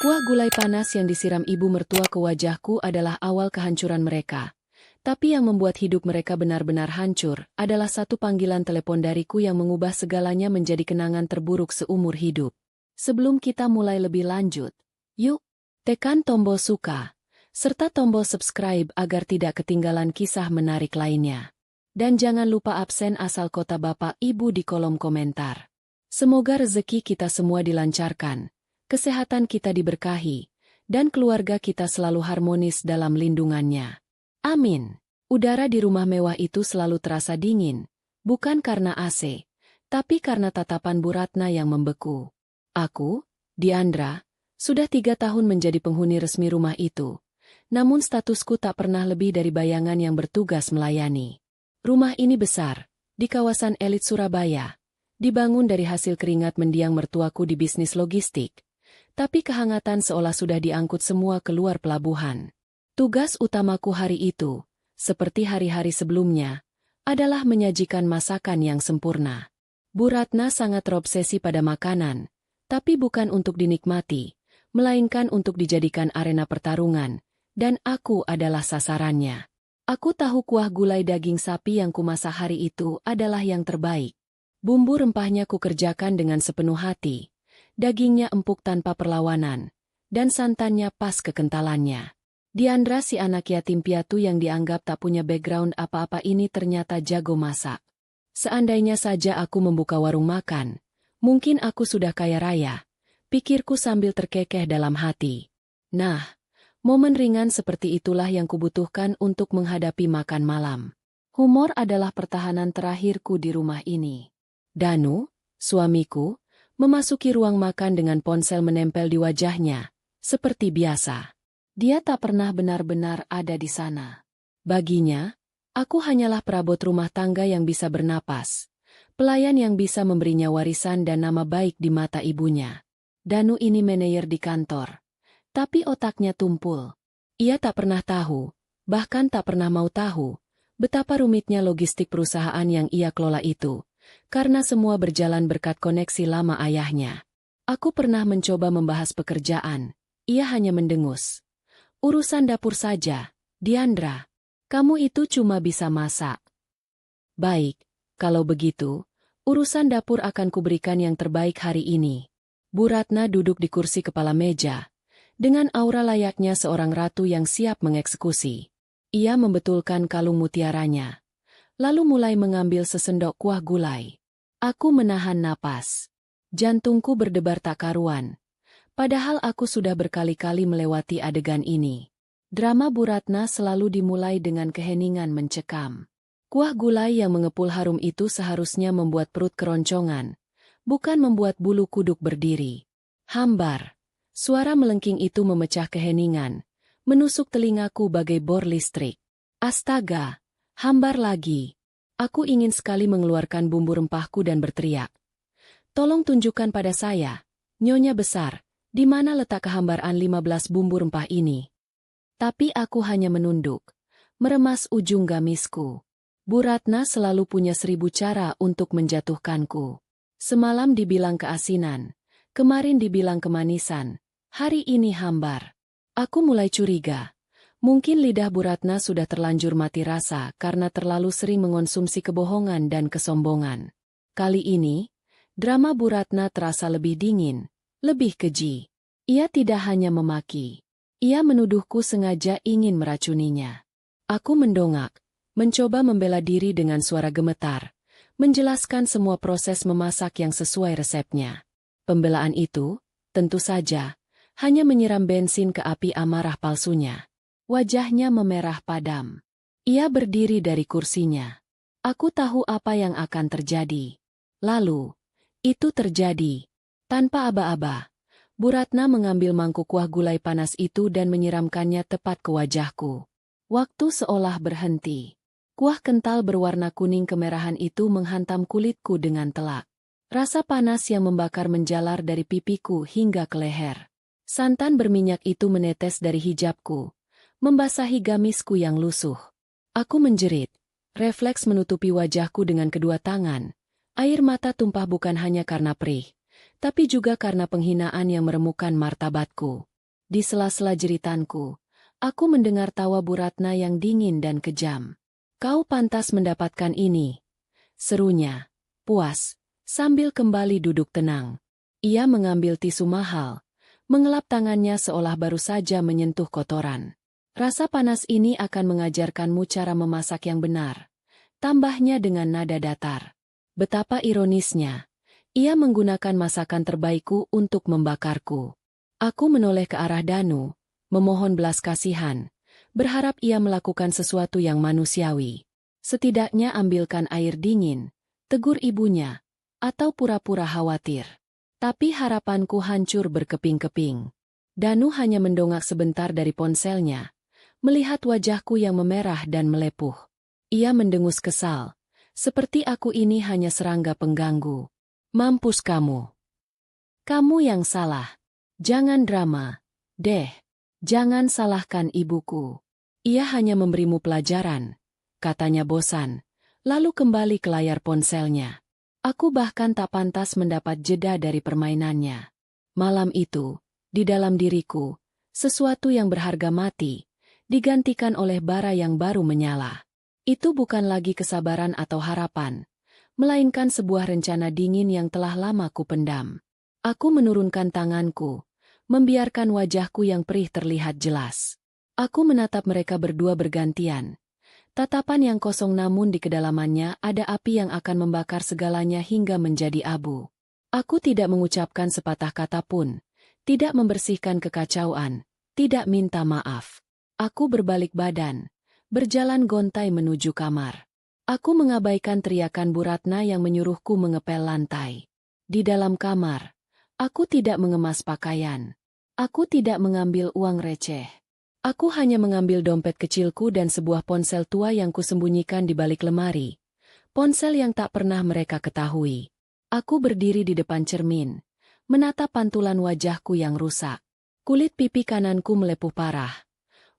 Kuah gulai panas yang disiram ibu mertua ke wajahku adalah awal kehancuran mereka. Tapi yang membuat hidup mereka benar-benar hancur adalah satu panggilan telepon dariku yang mengubah segalanya menjadi kenangan terburuk seumur hidup. Sebelum kita mulai lebih lanjut, yuk, tekan tombol suka, serta tombol subscribe agar tidak ketinggalan kisah menarik lainnya. Dan jangan lupa absen asal kota Bapak Ibu di kolom komentar. Semoga rezeki kita semua dilancarkan. Kesehatan kita diberkahi, dan keluarga kita selalu harmonis dalam lindungannya. Amin. Udara di rumah mewah itu selalu terasa dingin, bukan karena AC, tapi karena tatapan Bu Ratna yang membeku. Aku, Diandra, sudah 3 tahun menjadi penghuni resmi rumah itu, namun statusku tak pernah lebih dari bayangan yang bertugas melayani. Rumah ini besar, di kawasan elit Surabaya, dibangun dari hasil keringat mendiang mertuaku di bisnis logistik. Tapi kehangatan seolah sudah diangkut semua keluar pelabuhan. Tugas utamaku hari itu, seperti hari-hari sebelumnya, adalah menyajikan masakan yang sempurna. Bu Ratna sangat terobsesi pada makanan, tapi bukan untuk dinikmati, melainkan untuk dijadikan arena pertarungan, dan aku adalah sasarannya. Aku tahu kuah gulai daging sapi yang kumasak hari itu adalah yang terbaik. Bumbu rempahnya kukerjakan dengan sepenuh hati. Dagingnya empuk tanpa perlawanan, dan santannya pas kekentalannya. Diandra si anak yatim piatu yang dianggap tak punya background apa-apa ini ternyata jago masak. Seandainya saja aku membuka warung makan, mungkin aku sudah kaya raya, pikirku sambil terkekeh dalam hati. Nah, momen ringan seperti itulah yang kubutuhkan untuk menghadapi makan malam. Humor adalah pertahanan terakhirku di rumah ini. Danu, suamiku, memasuki ruang makan dengan ponsel menempel di wajahnya, seperti biasa. Dia tak pernah benar-benar ada di sana. Baginya, aku hanyalah perabot rumah tangga yang bisa bernapas, pelayan yang bisa memberinya warisan dan nama baik di mata ibunya. Danu ini manajer di kantor, tapi otaknya tumpul. Ia tak pernah tahu, bahkan tak pernah mau tahu, betapa rumitnya logistik perusahaan yang ia kelola itu. Karena semua berjalan berkat koneksi lama ayahnya. Aku pernah mencoba membahas pekerjaan, ia hanya mendengus. Urusan dapur saja, Diandra. Kamu itu cuma bisa masak. Baik, kalau begitu, urusan dapur akan kuberikan yang terbaik hari ini. Bu Ratna duduk di kursi kepala meja, dengan aura layaknya seorang ratu yang siap mengeksekusi. Ia membetulkan kalung mutiaranya. Lalu mulai mengambil sesendok kuah gulai. Aku menahan napas. Jantungku berdebar tak karuan. Padahal aku sudah berkali-kali melewati adegan ini. Drama Bu Ratna selalu dimulai dengan keheningan mencekam. Kuah gulai yang mengepul harum itu seharusnya membuat perut keroncongan, bukan membuat bulu kuduk berdiri. Hambar. Suara melengking itu memecah keheningan, menusuk telingaku bagai bor listrik. Astaga! Hambar lagi. Aku ingin sekali mengeluarkan bumbu rempahku dan berteriak. Tolong tunjukkan pada saya, Nyonya besar, di mana letak kehambaran 15 bumbu rempah ini. Tapi aku hanya menunduk, meremas ujung gamisku. Bu Ratna selalu punya 1000 cara untuk menjatuhkanku. Semalam dibilang keasinan, kemarin dibilang kemanisan, hari ini hambar. Aku mulai curiga. Mungkin lidah Bu Ratna sudah terlanjur mati rasa karena terlalu sering mengonsumsi kebohongan dan kesombongan. Kali ini, drama Bu Ratna terasa lebih dingin, lebih keji. Ia tidak hanya memaki. Ia menuduhku sengaja ingin meracuninya. Aku mendongak, mencoba membela diri dengan suara gemetar, menjelaskan semua proses memasak yang sesuai resepnya. Pembelaan itu, tentu saja, hanya menyiram bensin ke api amarah palsunya. Wajahnya memerah padam. Ia berdiri dari kursinya. Aku tahu apa yang akan terjadi. Lalu, itu terjadi. Tanpa aba-aba, Bu Ratna mengambil mangkuk kuah gulai panas itu dan menyiramkannya tepat ke wajahku. Waktu seolah berhenti. Kuah kental berwarna kuning kemerahan itu menghantam kulitku dengan telak. Rasa panas yang membakar menjalar dari pipiku hingga ke leher. Santan berminyak itu menetes dari hijabku, membasahi gamisku yang lusuh. Aku menjerit, refleks menutupi wajahku dengan kedua tangan. Air mata tumpah bukan hanya karena perih, tapi juga karena penghinaan yang meremukkan martabatku. Di sela-sela jeritanku, aku mendengar tawa Bu Ratna yang dingin dan kejam. Kau pantas mendapatkan ini, serunya, puas, sambil kembali duduk tenang. Ia mengambil tisu mahal, mengelap tangannya seolah baru saja menyentuh kotoran. Rasa panas ini akan mengajarkanmu cara memasak yang benar. Tambahnya dengan nada datar. Betapa ironisnya. Ia menggunakan masakan terbaikku untuk membakarku. Aku menoleh ke arah Danu, memohon belas kasihan, berharap ia melakukan sesuatu yang manusiawi. Setidaknya ambilkan air dingin, tegur ibunya, atau pura-pura khawatir. Tapi harapanku hancur berkeping-keping. Danu hanya mendongak sebentar dari ponselnya, melihat wajahku yang memerah dan melepuh. Ia mendengus kesal, seperti aku ini hanya serangga pengganggu. Mampus kamu. Kamu yang salah. Jangan drama, deh. Jangan salahkan ibuku. Ia hanya memberimu pelajaran, katanya bosan, lalu kembali ke layar ponselnya. Aku bahkan tak pantas mendapat jeda dari permainannya. Malam itu, di dalam diriku, sesuatu yang berharga mati, digantikan oleh bara yang baru menyala. Itu bukan lagi kesabaran atau harapan, melainkan sebuah rencana dingin yang telah lama kupendam. Aku menurunkan tanganku, membiarkan wajahku yang perih terlihat jelas. Aku menatap mereka berdua bergantian. Tatapan yang kosong namun di kedalamannya ada api yang akan membakar segalanya hingga menjadi abu. Aku tidak mengucapkan sepatah kata pun, tidak membersihkan kekacauan, tidak minta maaf. Aku berbalik badan, berjalan gontai menuju kamar. Aku mengabaikan teriakan Bu Ratna yang menyuruhku mengepel lantai. Di dalam kamar, aku tidak mengemas pakaian. Aku tidak mengambil uang receh. Aku hanya mengambil dompet kecilku dan sebuah ponsel tua yang kusembunyikan di balik lemari. Ponsel yang tak pernah mereka ketahui. Aku berdiri di depan cermin, menatap pantulan wajahku yang rusak. Kulit pipi kananku melepuh parah.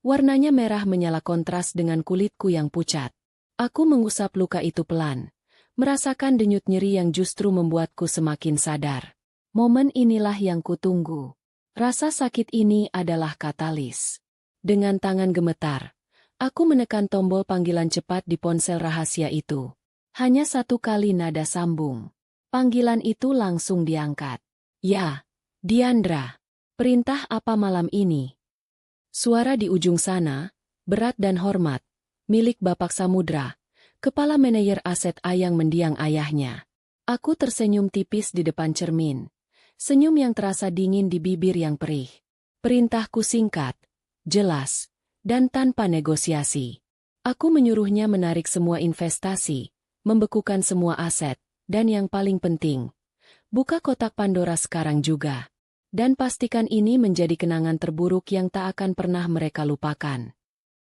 Warnanya merah menyala kontras dengan kulitku yang pucat. Aku mengusap luka itu pelan, merasakan denyut nyeri yang justru membuatku semakin sadar. Momen inilah yang kutunggu. Rasa sakit ini adalah katalis. Dengan tangan gemetar, aku menekan tombol panggilan cepat di ponsel rahasia itu. Hanya satu kali nada sambung. Panggilan itu langsung diangkat. Ya, Diandra. Perintah apa malam ini? Suara di ujung sana, berat dan hormat, milik Bapak Samudra, kepala manajer aset Ayang mendiang ayahnya. Aku tersenyum tipis di depan cermin. Senyum yang terasa dingin di bibir yang perih. Perintahku singkat, jelas, dan tanpa negosiasi. Aku menyuruhnya menarik semua investasi, membekukan semua aset, dan yang paling penting, buka kotak Pandora sekarang juga. Dan pastikan ini menjadi kenangan terburuk yang tak akan pernah mereka lupakan.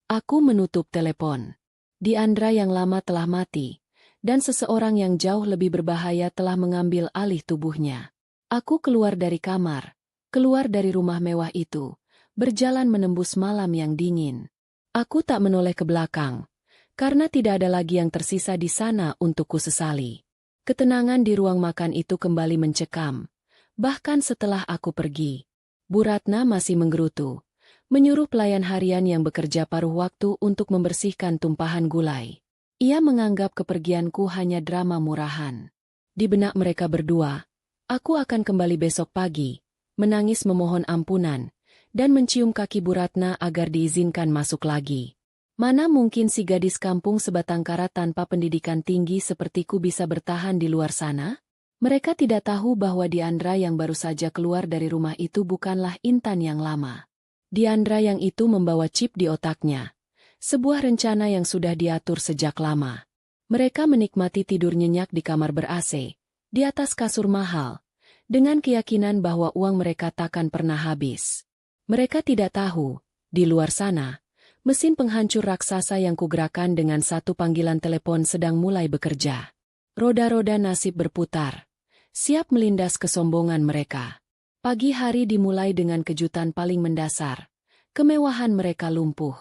Aku menutup telepon. Diandra yang lama telah mati, dan seseorang yang jauh lebih berbahaya telah mengambil alih tubuhnya. Aku keluar dari kamar, keluar dari rumah mewah itu, berjalan menembus malam yang dingin. Aku tak menoleh ke belakang, karena tidak ada lagi yang tersisa di sana untuk kusesali. Ketenangan di ruang makan itu kembali mencekam, bahkan setelah aku pergi. Bu Ratna masih menggerutu, menyuruh pelayan harian yang bekerja paruh waktu untuk membersihkan tumpahan gulai. Ia menganggap kepergianku hanya drama murahan. Di benak mereka berdua, aku akan kembali besok pagi, menangis memohon ampunan, dan mencium kaki Bu Ratna agar diizinkan masuk lagi. Mana mungkin si gadis kampung sebatang kara tanpa pendidikan tinggi sepertiku bisa bertahan di luar sana? Mereka tidak tahu bahwa Diandra yang baru saja keluar dari rumah itu bukanlah Intan yang lama. Diandra yang itu membawa chip di otaknya. Sebuah rencana yang sudah diatur sejak lama. Mereka menikmati tidur nyenyak di kamar ber-AC, di atas kasur mahal, dengan keyakinan bahwa uang mereka takkan pernah habis. Mereka tidak tahu, di luar sana, mesin penghancur raksasa yang kugerakkan dengan satu panggilan telepon sedang mulai bekerja. Roda-roda nasib berputar, siap melindas kesombongan mereka. Pagi hari dimulai dengan kejutan paling mendasar. Kemewahan mereka lumpuh.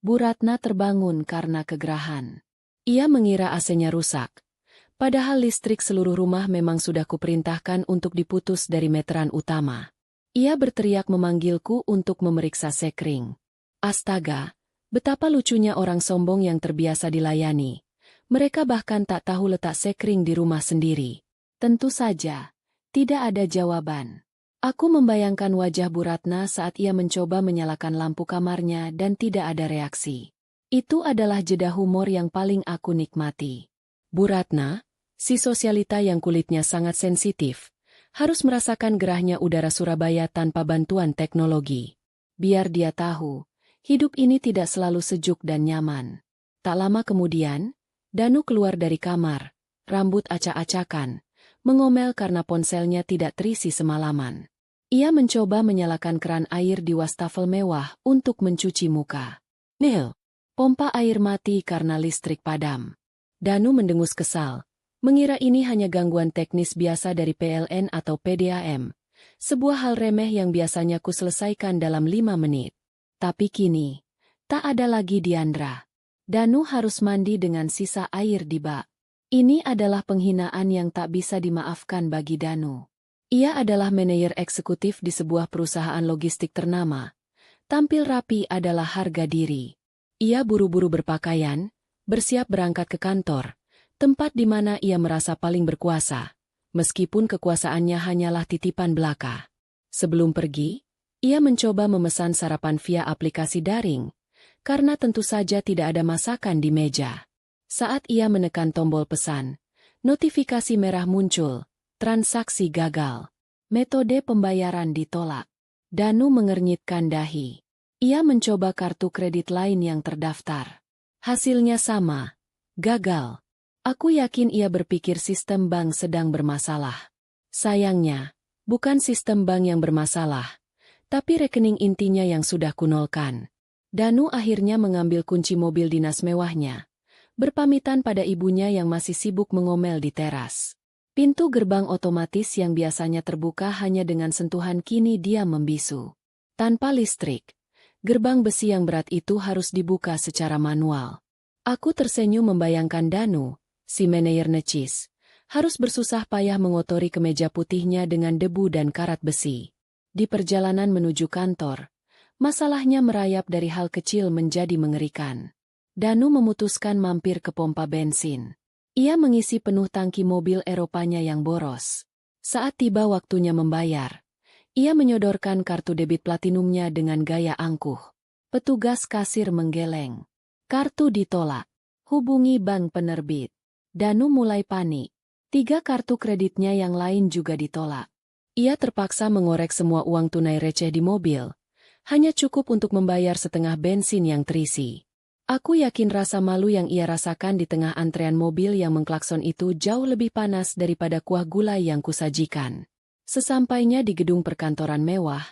Bu Ratna terbangun karena kegerahan. Ia mengira AC-nya rusak. Padahal listrik seluruh rumah memang sudah kuperintahkan untuk diputus dari meteran utama. Ia berteriak memanggilku untuk memeriksa sekring. Astaga, betapa lucunya orang sombong yang terbiasa dilayani. Mereka bahkan tak tahu letak sekring di rumah sendiri. Tentu saja, tidak ada jawaban. Aku membayangkan wajah Bu Ratna saat ia mencoba menyalakan lampu kamarnya dan tidak ada reaksi. Itu adalah jeda humor yang paling aku nikmati. Bu Ratna, si sosialita yang kulitnya sangat sensitif, harus merasakan gerahnya udara Surabaya tanpa bantuan teknologi. Biar dia tahu, hidup ini tidak selalu sejuk dan nyaman. Tak lama kemudian, Danu keluar dari kamar, rambut acak-acakan, mengomel karena ponselnya tidak terisi semalaman. Ia mencoba menyalakan keran air di wastafel mewah untuk mencuci muka. Nil, pompa air mati karena listrik padam. Danu mendengus kesal. Mengira ini hanya gangguan teknis biasa dari PLN atau PDAM, sebuah hal remeh yang biasanya ku selesaikan dalam 5 menit. Tapi kini, tak ada lagi Diandra. Danu harus mandi dengan sisa air di bak. Ini adalah penghinaan yang tak bisa dimaafkan bagi Danu. Ia adalah manajer eksekutif di sebuah perusahaan logistik ternama. Tampil rapi adalah harga diri. Ia buru-buru berpakaian, bersiap berangkat ke kantor, tempat di mana ia merasa paling berkuasa, meskipun kekuasaannya hanyalah titipan belaka. Sebelum pergi, ia mencoba memesan sarapan via aplikasi daring, karena tentu saja tidak ada masakan di meja. Saat ia menekan tombol pesan, notifikasi merah muncul, transaksi gagal. Metode pembayaran ditolak. Danu mengernyitkan dahi. Ia mencoba kartu kredit lain yang terdaftar. Hasilnya sama, gagal. Aku yakin ia berpikir sistem bank sedang bermasalah. Sayangnya, bukan sistem bank yang bermasalah, tapi rekening intinya yang sudah kunolkan. Danu akhirnya mengambil kunci mobil dinas mewahnya, berpamitan pada ibunya yang masih sibuk mengomel di teras. Pintu gerbang otomatis yang biasanya terbuka hanya dengan sentuhan kini diam membisu. Tanpa listrik, gerbang besi yang berat itu harus dibuka secara manual. Aku tersenyum membayangkan Danu, si manajer necis, harus bersusah payah mengotori kemeja putihnya dengan debu dan karat besi. Di perjalanan menuju kantor, masalahnya merayap dari hal kecil menjadi mengerikan. Danu memutuskan mampir ke pompa bensin. Ia mengisi penuh tangki mobil Eropanya yang boros. Saat tiba waktunya membayar, ia menyodorkan kartu debit platinumnya dengan gaya angkuh. Petugas kasir menggeleng. Kartu ditolak. Hubungi bank penerbit. Danu mulai panik. 3 kartu kreditnya yang lain juga ditolak. Ia terpaksa mengorek semua uang tunai receh di mobil. Hanya cukup untuk membayar setengah bensin yang terisi. Aku yakin rasa malu yang ia rasakan di tengah antrean mobil yang mengklakson itu jauh lebih panas daripada kuah gulai yang kusajikan. Sesampainya di gedung perkantoran mewah,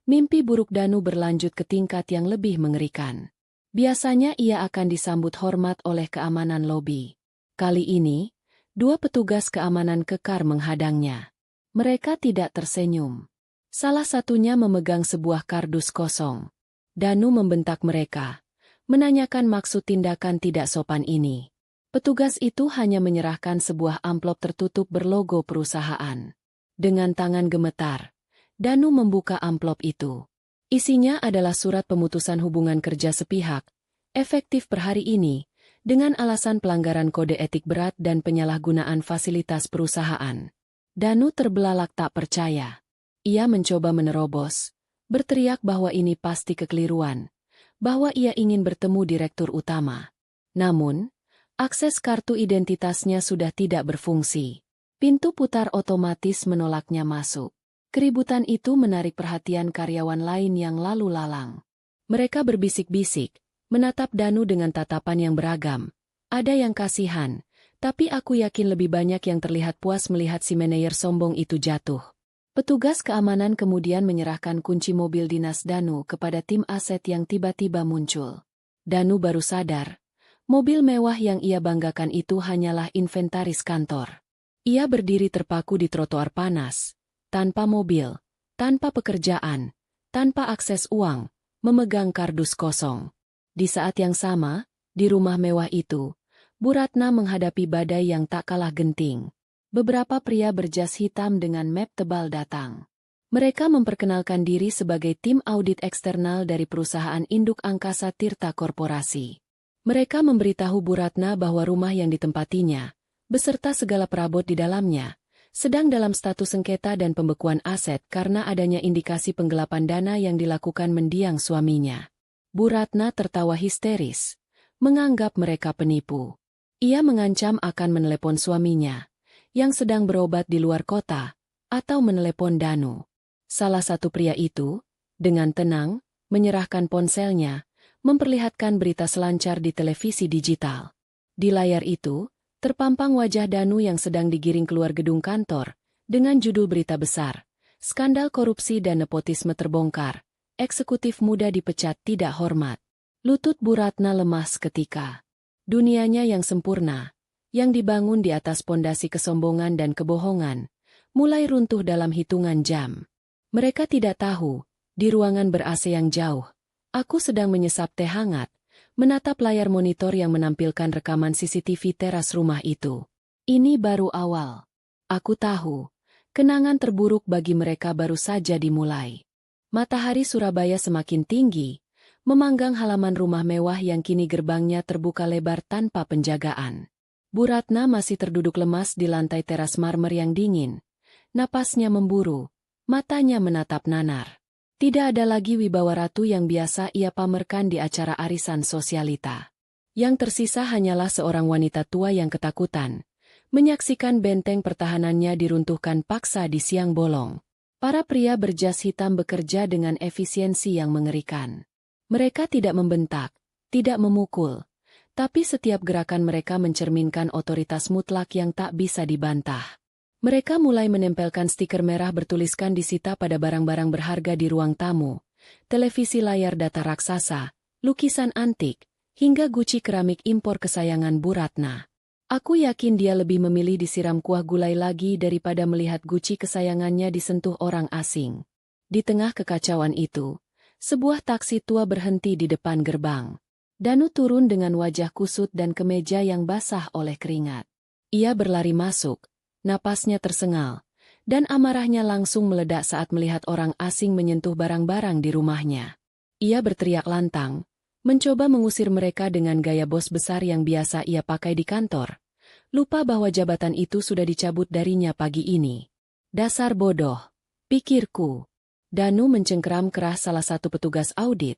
mimpi buruk Danu berlanjut ke tingkat yang lebih mengerikan. Biasanya ia akan disambut hormat oleh keamanan lobi. Kali ini, 2 petugas keamanan kekar menghadangnya. Mereka tidak tersenyum. Salah satunya memegang sebuah kardus kosong. Danu membentak mereka, menanyakan maksud tindakan tidak sopan ini. Petugas itu hanya menyerahkan sebuah amplop tertutup berlogo perusahaan. Dengan tangan gemetar, Danu membuka amplop itu. Isinya adalah surat pemutusan hubungan kerja sepihak, efektif per hari ini, dengan alasan pelanggaran kode etik berat dan penyalahgunaan fasilitas perusahaan. Danu terbelalak tak percaya. Ia mencoba menerobos, berteriak bahwa ini pasti kekeliruan, bahwa ia ingin bertemu direktur utama. Namun, akses kartu identitasnya sudah tidak berfungsi. Pintu putar otomatis menolaknya masuk. Keributan itu menarik perhatian karyawan lain yang lalu lalang. Mereka berbisik-bisik, menatap Danu dengan tatapan yang beragam. Ada yang kasihan, tapi aku yakin lebih banyak yang terlihat puas melihat si manajer sombong itu jatuh. Petugas keamanan kemudian menyerahkan kunci mobil dinas Danu kepada tim aset yang tiba-tiba muncul. Danu baru sadar, mobil mewah yang ia banggakan itu hanyalah inventaris kantor. Ia berdiri terpaku di trotoar panas, tanpa mobil, tanpa pekerjaan, tanpa akses uang, memegang kardus kosong. Di saat yang sama, di rumah mewah itu, Bu Ratna menghadapi badai yang tak kalah genting. Beberapa pria berjas hitam dengan map tebal datang. Mereka memperkenalkan diri sebagai tim audit eksternal dari perusahaan induk Angkasa Tirta Korporasi. Mereka memberitahu Bu Ratna bahwa rumah yang ditempatinya, beserta segala perabot di dalamnya, sedang dalam status sengketa dan pembekuan aset karena adanya indikasi penggelapan dana yang dilakukan mendiang suaminya. Bu Ratna tertawa histeris, menganggap mereka penipu. Ia mengancam akan menelepon suaminya, yang sedang berobat di luar kota, atau menelepon Danu. Salah satu pria itu, dengan tenang, menyerahkan ponselnya, memperlihatkan berita selancar di televisi digital. Di layar itu, terpampang wajah Danu yang sedang digiring keluar gedung kantor, dengan judul berita besar, skandal korupsi dan nepotisme terbongkar, eksekutif muda dipecat tidak hormat. Lutut Bu Ratna lemas seketika. Dunianya yang sempurna, yang dibangun di atas pondasi kesombongan dan kebohongan, mulai runtuh dalam hitungan jam. Mereka tidak tahu, di ruangan ber-AC yang jauh, aku sedang menyesap teh hangat, menatap layar monitor yang menampilkan rekaman CCTV teras rumah itu. Ini baru awal. Aku tahu, kenangan terburuk bagi mereka baru saja dimulai. Matahari Surabaya semakin tinggi, memanggang halaman rumah mewah yang kini gerbangnya terbuka lebar tanpa penjagaan. Bu Ratna masih terduduk lemas di lantai teras marmer yang dingin. Napasnya memburu, matanya menatap nanar. Tidak ada lagi wibawa ratu yang biasa ia pamerkan di acara arisan sosialita. Yang tersisa hanyalah seorang wanita tua yang ketakutan, menyaksikan benteng pertahanannya diruntuhkan paksa di siang bolong. Para pria berjas hitam bekerja dengan efisiensi yang mengerikan. Mereka tidak membentak, tidak memukul, tapi setiap gerakan mereka mencerminkan otoritas mutlak yang tak bisa dibantah. Mereka mulai menempelkan stiker merah bertuliskan disita pada barang-barang berharga di ruang tamu, televisi layar data raksasa, lukisan antik, hingga guci keramik impor kesayangan Bu Ratna. Aku yakin dia lebih memilih disiram kuah gulai lagi daripada melihat guci kesayangannya disentuh orang asing. Di tengah kekacauan itu, sebuah taksi tua berhenti di depan gerbang. Danu turun dengan wajah kusut dan kemeja yang basah oleh keringat. Ia berlari masuk. Napasnya tersengal, dan amarahnya langsung meledak saat melihat orang asing menyentuh barang-barang di rumahnya. Ia berteriak lantang, mencoba mengusir mereka dengan gaya bos besar yang biasa ia pakai di kantor. Lupa bahwa jabatan itu sudah dicabut darinya pagi ini. Dasar bodoh, pikirku. Danu mencengkeram keras salah satu petugas audit,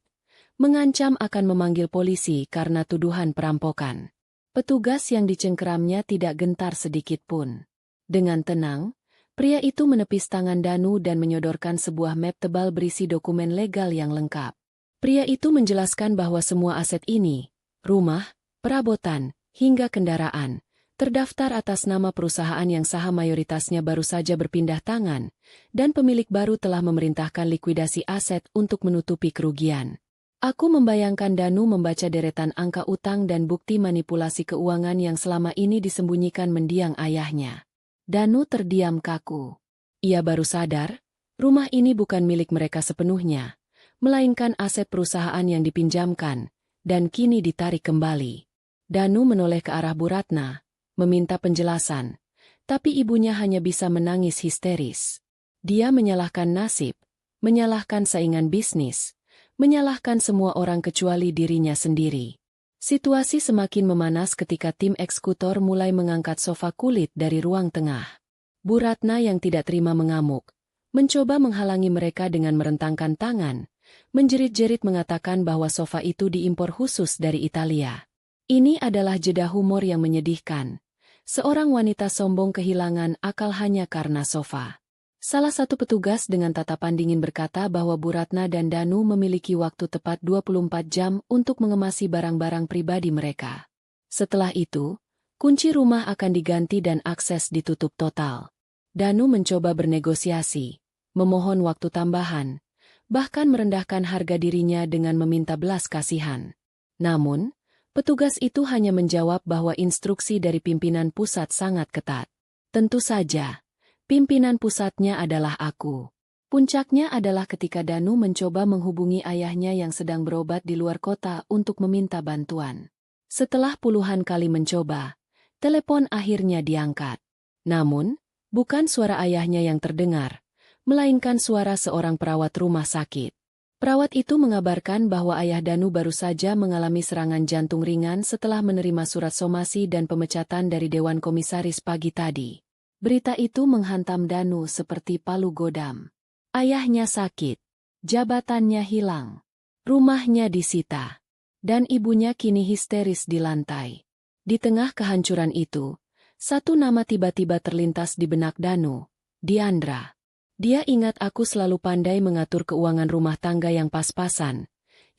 mengancam akan memanggil polisi karena tuduhan perampokan. Petugas yang dicengkeramnya tidak gentar sedikit pun. Dengan tenang, pria itu menepis tangan Danu dan menyodorkan sebuah map tebal berisi dokumen legal yang lengkap. Pria itu menjelaskan bahwa semua aset ini, rumah, perabotan, hingga kendaraan, terdaftar atas nama perusahaan yang saham mayoritasnya baru saja berpindah tangan, dan pemilik baru telah memerintahkan likuidasi aset untuk menutupi kerugian. Aku membayangkan Danu membaca deretan angka utang dan bukti manipulasi keuangan yang selama ini disembunyikan mendiang ayahnya. Danu terdiam kaku. Ia baru sadar, rumah ini bukan milik mereka sepenuhnya, melainkan aset perusahaan yang dipinjamkan, dan kini ditarik kembali. Danu menoleh ke arah Bu Ratna, meminta penjelasan, tapi ibunya hanya bisa menangis histeris. Dia menyalahkan nasib, menyalahkan saingan bisnis, menyalahkan semua orang kecuali dirinya sendiri. Situasi semakin memanas ketika tim eksekutor mulai mengangkat sofa kulit dari ruang tengah. Bu Ratna yang tidak terima mengamuk, mencoba menghalangi mereka dengan merentangkan tangan, menjerit-jerit mengatakan bahwa sofa itu diimpor khusus dari Italia. Ini adalah jeda humor yang menyedihkan. Seorang wanita sombong kehilangan akal hanya karena sofa. Salah satu petugas dengan tatapan dingin berkata bahwa Bu Ratna dan Danu memiliki waktu tepat 24 jam untuk mengemasi barang-barang pribadi mereka. Setelah itu, kunci rumah akan diganti dan akses ditutup total. Danu mencoba bernegosiasi, memohon waktu tambahan, bahkan merendahkan harga dirinya dengan meminta belas kasihan. Namun, petugas itu hanya menjawab bahwa instruksi dari pimpinan pusat sangat ketat. Tentu saja. Pimpinan pusatnya adalah aku. Puncaknya adalah ketika Danu mencoba menghubungi ayahnya yang sedang berobat di luar kota untuk meminta bantuan. Setelah puluhan kali mencoba, telepon akhirnya diangkat. Namun, bukan suara ayahnya yang terdengar, melainkan suara seorang perawat rumah sakit. Perawat itu mengabarkan bahwa ayah Danu baru saja mengalami serangan jantung ringan setelah menerima surat somasi dan pemecatan dari Dewan Komisaris pagi tadi. Berita itu menghantam Danu seperti palu godam. Ayahnya sakit, jabatannya hilang, rumahnya disita, dan ibunya kini histeris di lantai. Di tengah kehancuran itu, satu nama tiba-tiba terlintas di benak Danu, Diandra. Dia ingat aku selalu pandai mengatur keuangan rumah tangga yang pas-pasan,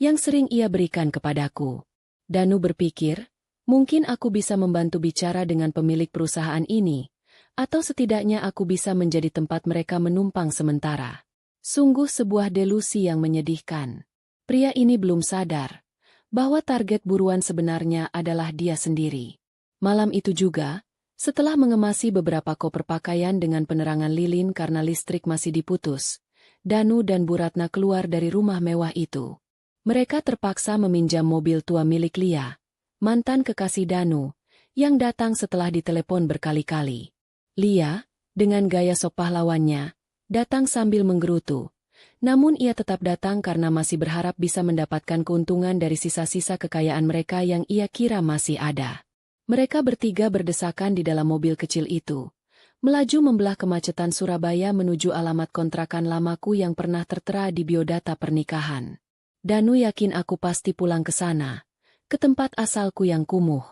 yang sering ia berikan kepadaku. Danu berpikir, mungkin aku bisa membantu bicara dengan pemilik perusahaan ini, atau setidaknya aku bisa menjadi tempat mereka menumpang sementara. Sungguh sebuah delusi yang menyedihkan. Pria ini belum sadar bahwa target buruan sebenarnya adalah dia sendiri. Malam itu juga, setelah mengemasi beberapa koper pakaian dengan penerangan lilin karena listrik masih diputus, Danu dan Bu Ratna keluar dari rumah mewah itu. Mereka terpaksa meminjam mobil tua milik Lia, mantan kekasih Danu, yang datang setelah ditelepon berkali-kali. Lia, dengan gaya sok pahlawannya, datang sambil menggerutu. Namun ia tetap datang karena masih berharap bisa mendapatkan keuntungan dari sisa-sisa kekayaan mereka yang ia kira masih ada. Mereka bertiga berdesakan di dalam mobil kecil itu, melaju membelah kemacetan Surabaya menuju alamat kontrakan lamaku yang pernah tertera di biodata pernikahan. Danu yakin aku pasti pulang ke sana, ke tempat asalku yang kumuh.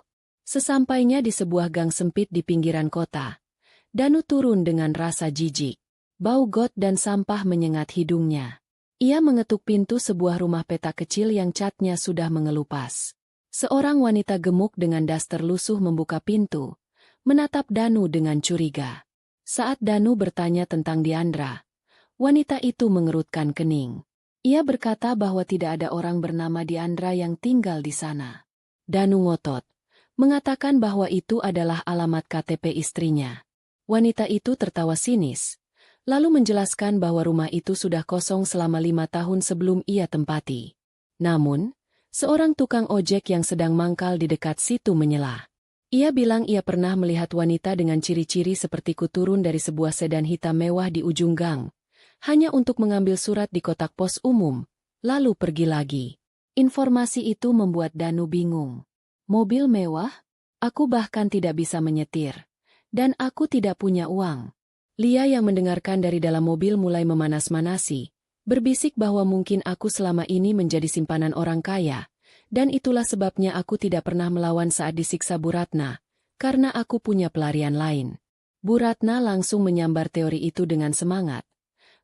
Sesampainya di sebuah gang sempit di pinggiran kota, Danu turun dengan rasa jijik. Bau got dan sampah menyengat hidungnya. Ia mengetuk pintu sebuah rumah petak kecil yang catnya sudah mengelupas. Seorang wanita gemuk dengan daster lusuh membuka pintu, menatap Danu dengan curiga. Saat Danu bertanya tentang Diandra, wanita itu mengerutkan kening. Ia berkata bahwa tidak ada orang bernama Diandra yang tinggal di sana. Danu ngotot, mengatakan bahwa itu adalah alamat KTP istrinya. Wanita itu tertawa sinis, lalu menjelaskan bahwa rumah itu sudah kosong selama 5 tahun sebelum ia tempati. Namun, seorang tukang ojek yang sedang mangkal di dekat situ menyela. Ia bilang ia pernah melihat wanita dengan ciri-ciri seperti turun dari sebuah sedan hitam mewah di ujung gang, hanya untuk mengambil surat di kotak pos umum, lalu pergi lagi. Informasi itu membuat Danu bingung. Mobil mewah? Aku bahkan tidak bisa menyetir. Dan aku tidak punya uang. Lia yang mendengarkan dari dalam mobil mulai memanas-manasi, berbisik bahwa mungkin aku selama ini menjadi simpanan orang kaya, dan itulah sebabnya aku tidak pernah melawan saat disiksa Bu Ratna, karena aku punya pelarian lain. Bu Ratna langsung menyambar teori itu dengan semangat.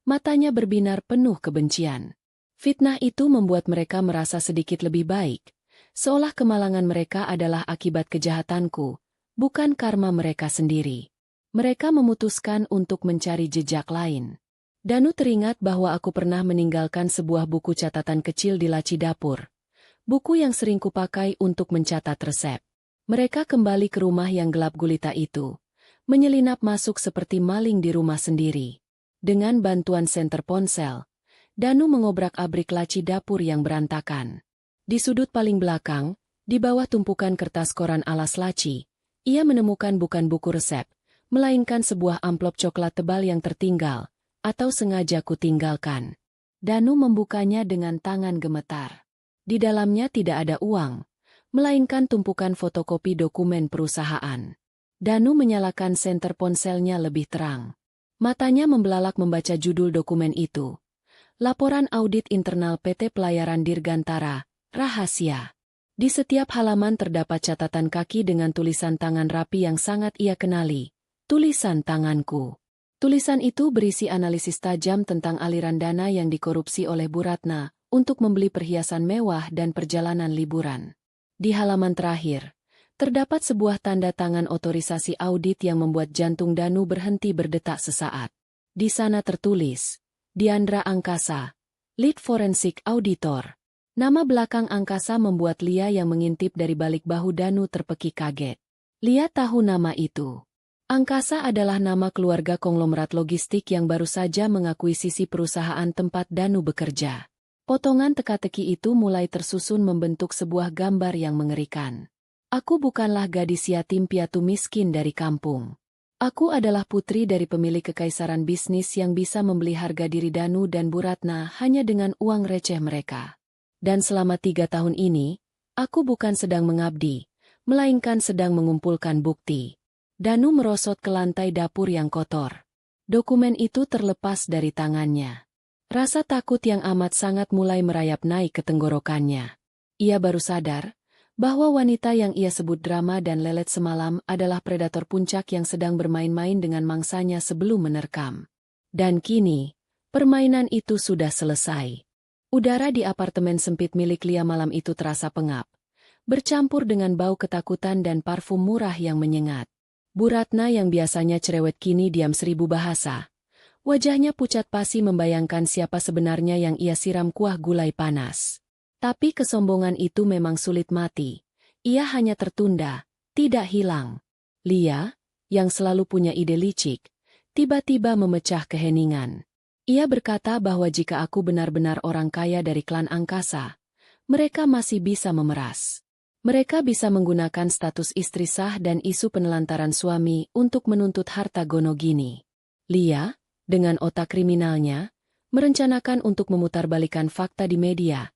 Matanya berbinar penuh kebencian. Fitnah itu membuat mereka merasa sedikit lebih baik, seolah kemalangan mereka adalah akibat kejahatanku, bukan karma mereka sendiri. Mereka memutuskan untuk mencari jejak lain. Danu teringat bahwa aku pernah meninggalkan sebuah buku catatan kecil di laci dapur. Buku yang sering kupakai untuk mencatat resep. Mereka kembali ke rumah yang gelap gulita itu, menyelinap masuk seperti maling di rumah sendiri. Dengan bantuan senter ponsel, Danu mengobrak-abrik laci dapur yang berantakan. Di sudut paling belakang, di bawah tumpukan kertas koran alas laci, ia menemukan bukan buku resep, melainkan sebuah amplop coklat tebal yang tertinggal, atau sengaja kutinggalkan. Danu membukanya dengan tangan gemetar. Di dalamnya tidak ada uang, melainkan tumpukan fotokopi dokumen perusahaan. Danu menyalakan senter ponselnya lebih terang. Matanya membelalak membaca judul dokumen itu. Laporan Audit Internal PT Pelayaran Dirgantara, Rahasia. Di setiap halaman terdapat catatan kaki dengan tulisan tangan rapi yang sangat ia kenali. Tulisan tanganku. Tulisan itu berisi analisis tajam tentang aliran dana yang dikorupsi oleh Bu Ratna untuk membeli perhiasan mewah dan perjalanan liburan. Di halaman terakhir, terdapat sebuah tanda tangan otorisasi audit yang membuat jantung Danu berhenti berdetak sesaat. Di sana tertulis, Diandra Angkasa, Lead Forensic Auditor. Nama belakang Angkasa membuat Lia yang mengintip dari balik bahu Danu terpekik kaget. Lia tahu nama itu. Angkasa adalah nama keluarga konglomerat logistik yang baru saja mengakuisisi perusahaan tempat Danu bekerja. Potongan teka-teki itu mulai tersusun membentuk sebuah gambar yang mengerikan. Aku bukanlah gadis yatim piatu miskin dari kampung. Aku adalah putri dari pemilik kekaisaran bisnis yang bisa membeli harga diri Danu dan Bu Ratna hanya dengan uang receh mereka. Dan selama 3 tahun ini, aku bukan sedang mengabdi, melainkan sedang mengumpulkan bukti. Danu merosot ke lantai dapur yang kotor. Dokumen itu terlepas dari tangannya. Rasa takut yang amat sangat mulai merayap naik ke tenggorokannya. Ia baru sadar bahwa wanita yang ia sebut drama dan lelet semalam adalah predator puncak yang sedang bermain-main dengan mangsanya sebelum menerkam. Dan kini, permainan itu sudah selesai. Udara di apartemen sempit milik Lia malam itu terasa pengap, bercampur dengan bau ketakutan dan parfum murah yang menyengat. Bu Ratna yang biasanya cerewet kini diam 1000 bahasa. Wajahnya pucat pasi membayangkan siapa sebenarnya yang ia siram kuah gulai panas. Tapi kesombongan itu memang sulit mati. Ia hanya tertunda, tidak hilang. Lia, yang selalu punya ide licik, tiba-tiba memecah keheningan. Ia berkata bahwa jika aku benar-benar orang kaya dari klan angkasa, mereka masih bisa memeras. Mereka bisa menggunakan status istri sah dan isu penelantaran suami untuk menuntut harta Gonogini. Lia, dengan otak kriminalnya, merencanakan untuk memutarbalikkan fakta di media,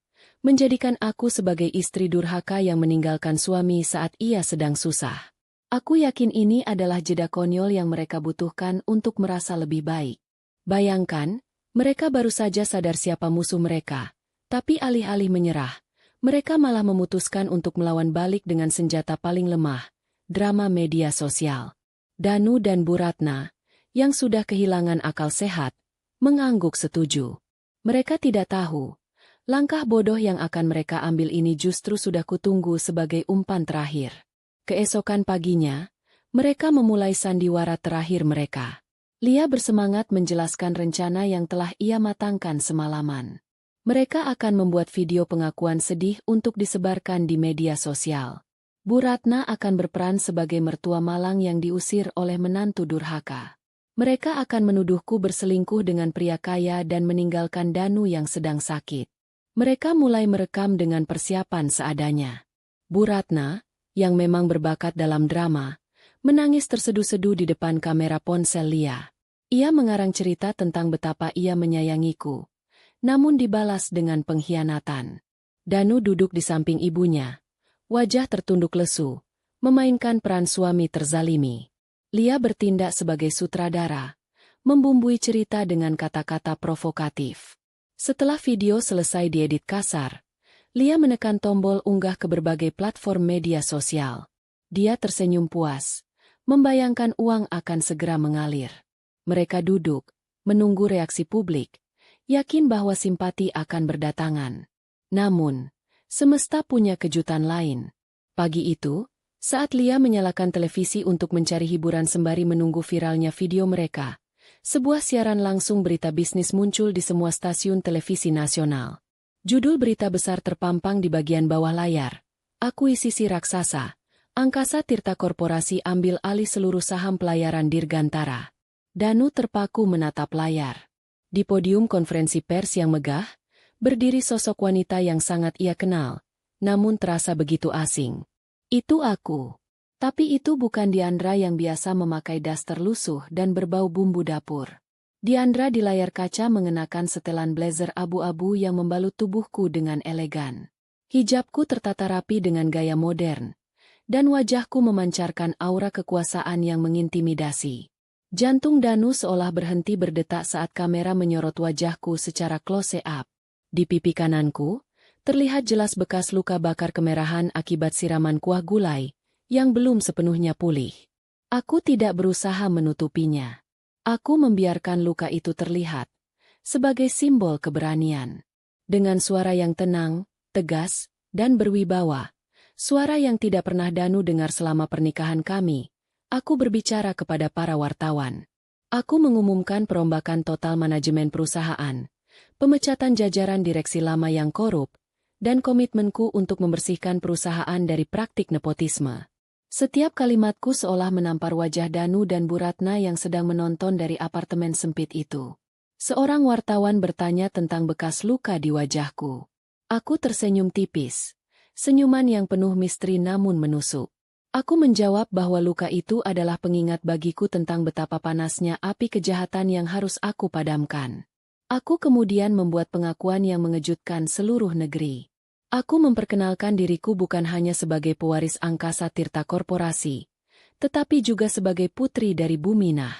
menjadikan aku sebagai istri durhaka yang meninggalkan suami saat ia sedang susah. Aku yakin ini adalah jeda konyol yang mereka butuhkan untuk merasa lebih baik. Bayangkan, mereka baru saja sadar siapa musuh mereka, tapi alih-alih menyerah, mereka malah memutuskan untuk melawan balik dengan senjata paling lemah, drama media sosial. Danu dan Bu Ratna, yang sudah kehilangan akal sehat, mengangguk setuju. Mereka tidak tahu, langkah bodoh yang akan mereka ambil ini justru sudah kutunggu sebagai umpan terakhir. Keesokan paginya, mereka memulai sandiwara terakhir mereka. Lia bersemangat menjelaskan rencana yang telah ia matangkan semalaman. Mereka akan membuat video pengakuan sedih untuk disebarkan di media sosial. Bu Ratna akan berperan sebagai mertua malang yang diusir oleh menantu durhaka. Mereka akan menuduhku berselingkuh dengan pria kaya dan meninggalkan Danu yang sedang sakit. Mereka mulai merekam dengan persiapan seadanya. Bu Ratna, yang memang berbakat dalam drama, menangis terseduh-seduh di depan kamera ponsel Lia. Ia mengarang cerita tentang betapa ia menyayangiku, namun dibalas dengan pengkhianatan. Danu duduk di samping ibunya, wajah tertunduk lesu, memainkan peran suami terzalimi. Lia bertindak sebagai sutradara, membumbui cerita dengan kata-kata provokatif. Setelah video selesai diedit kasar, Lia menekan tombol unggah ke berbagai platform media sosial. Dia tersenyum puas, membayangkan uang akan segera mengalir. Mereka duduk, menunggu reaksi publik, yakin bahwa simpati akan berdatangan. Namun, semesta punya kejutan lain. Pagi itu, saat Lia menyalakan televisi untuk mencari hiburan sembari menunggu viralnya video mereka, sebuah siaran langsung berita bisnis muncul di semua stasiun televisi nasional. Judul berita besar terpampang di bagian bawah layar. Akuisisi raksasa. Angkasa Tirta Korporasi ambil alih seluruh saham pelayaran Dirgantara. Danu terpaku menatap layar. Di podium konferensi pers yang megah, berdiri sosok wanita yang sangat ia kenal, namun terasa begitu asing. Itu aku. Tapi itu bukan Diandra yang biasa memakai daster lusuh dan berbau bumbu dapur. Diandra di layar kaca mengenakan setelan blazer abu-abu yang membalut tubuhku dengan elegan. Hijabku tertata rapi dengan gaya modern, dan wajahku memancarkan aura kekuasaan yang mengintimidasi. Jantung Danu seolah berhenti berdetak saat kamera menyorot wajahku secara close-up. Di pipi kananku, terlihat jelas bekas luka bakar kemerahan akibat siraman kuah gulai, yang belum sepenuhnya pulih. Aku tidak berusaha menutupinya. Aku membiarkan luka itu terlihat, sebagai simbol keberanian. Dengan suara yang tenang, tegas, dan berwibawa, suara yang tidak pernah Danu dengar selama pernikahan kami, aku berbicara kepada para wartawan. Aku mengumumkan perombakan total manajemen perusahaan, pemecatan jajaran direksi lama yang korup, dan komitmenku untuk membersihkan perusahaan dari praktik nepotisme. Setiap kalimatku seolah menampar wajah Danu dan Bu Ratna yang sedang menonton dari apartemen sempit itu. Seorang wartawan bertanya tentang bekas luka di wajahku. Aku tersenyum tipis, senyuman yang penuh misteri namun menusuk. Aku menjawab bahwa luka itu adalah pengingat bagiku tentang betapa panasnya api kejahatan yang harus aku padamkan. Aku kemudian membuat pengakuan yang mengejutkan seluruh negeri. Aku memperkenalkan diriku bukan hanya sebagai pewaris angkasa Tirta Korporasi, tetapi juga sebagai putri dari Buminah.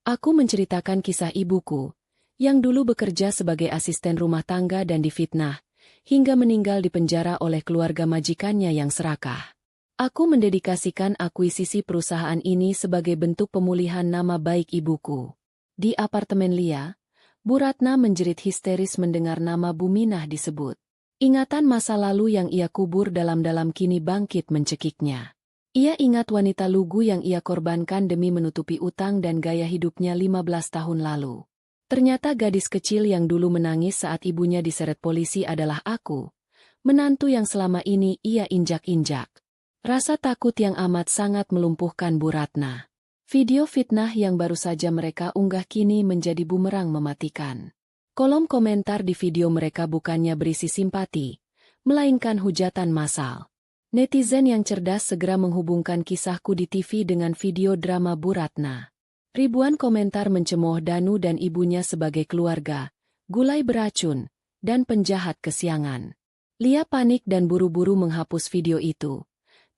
Aku menceritakan kisah ibuku, yang dulu bekerja sebagai asisten rumah tangga dan difitnah, hingga meninggal di penjara oleh keluarga majikannya yang serakah. Aku mendedikasikan akuisisi perusahaan ini sebagai bentuk pemulihan nama baik ibuku. Di apartemen Lia, Bu Ratna menjerit histeris mendengar nama Buminah disebut. Ingatan masa lalu yang ia kubur dalam-dalam kini bangkit mencekiknya. Ia ingat wanita lugu yang ia korbankan demi menutupi utang dan gaya hidupnya 15 tahun lalu. Ternyata gadis kecil yang dulu menangis saat ibunya diseret polisi adalah aku, menantu yang selama ini ia injak-injak. Rasa takut yang amat sangat melumpuhkan Bu Ratna. Video fitnah yang baru saja mereka unggah kini menjadi bumerang mematikan. Kolom komentar di video mereka bukannya berisi simpati, melainkan hujatan massal. Netizen yang cerdas segera menghubungkan kisahku di TV dengan video drama Bu Ratna. Ribuan komentar mencemooh Danu dan ibunya sebagai keluarga, gulai beracun, dan penjahat kesiangan. Lia panik dan buru-buru menghapus video itu.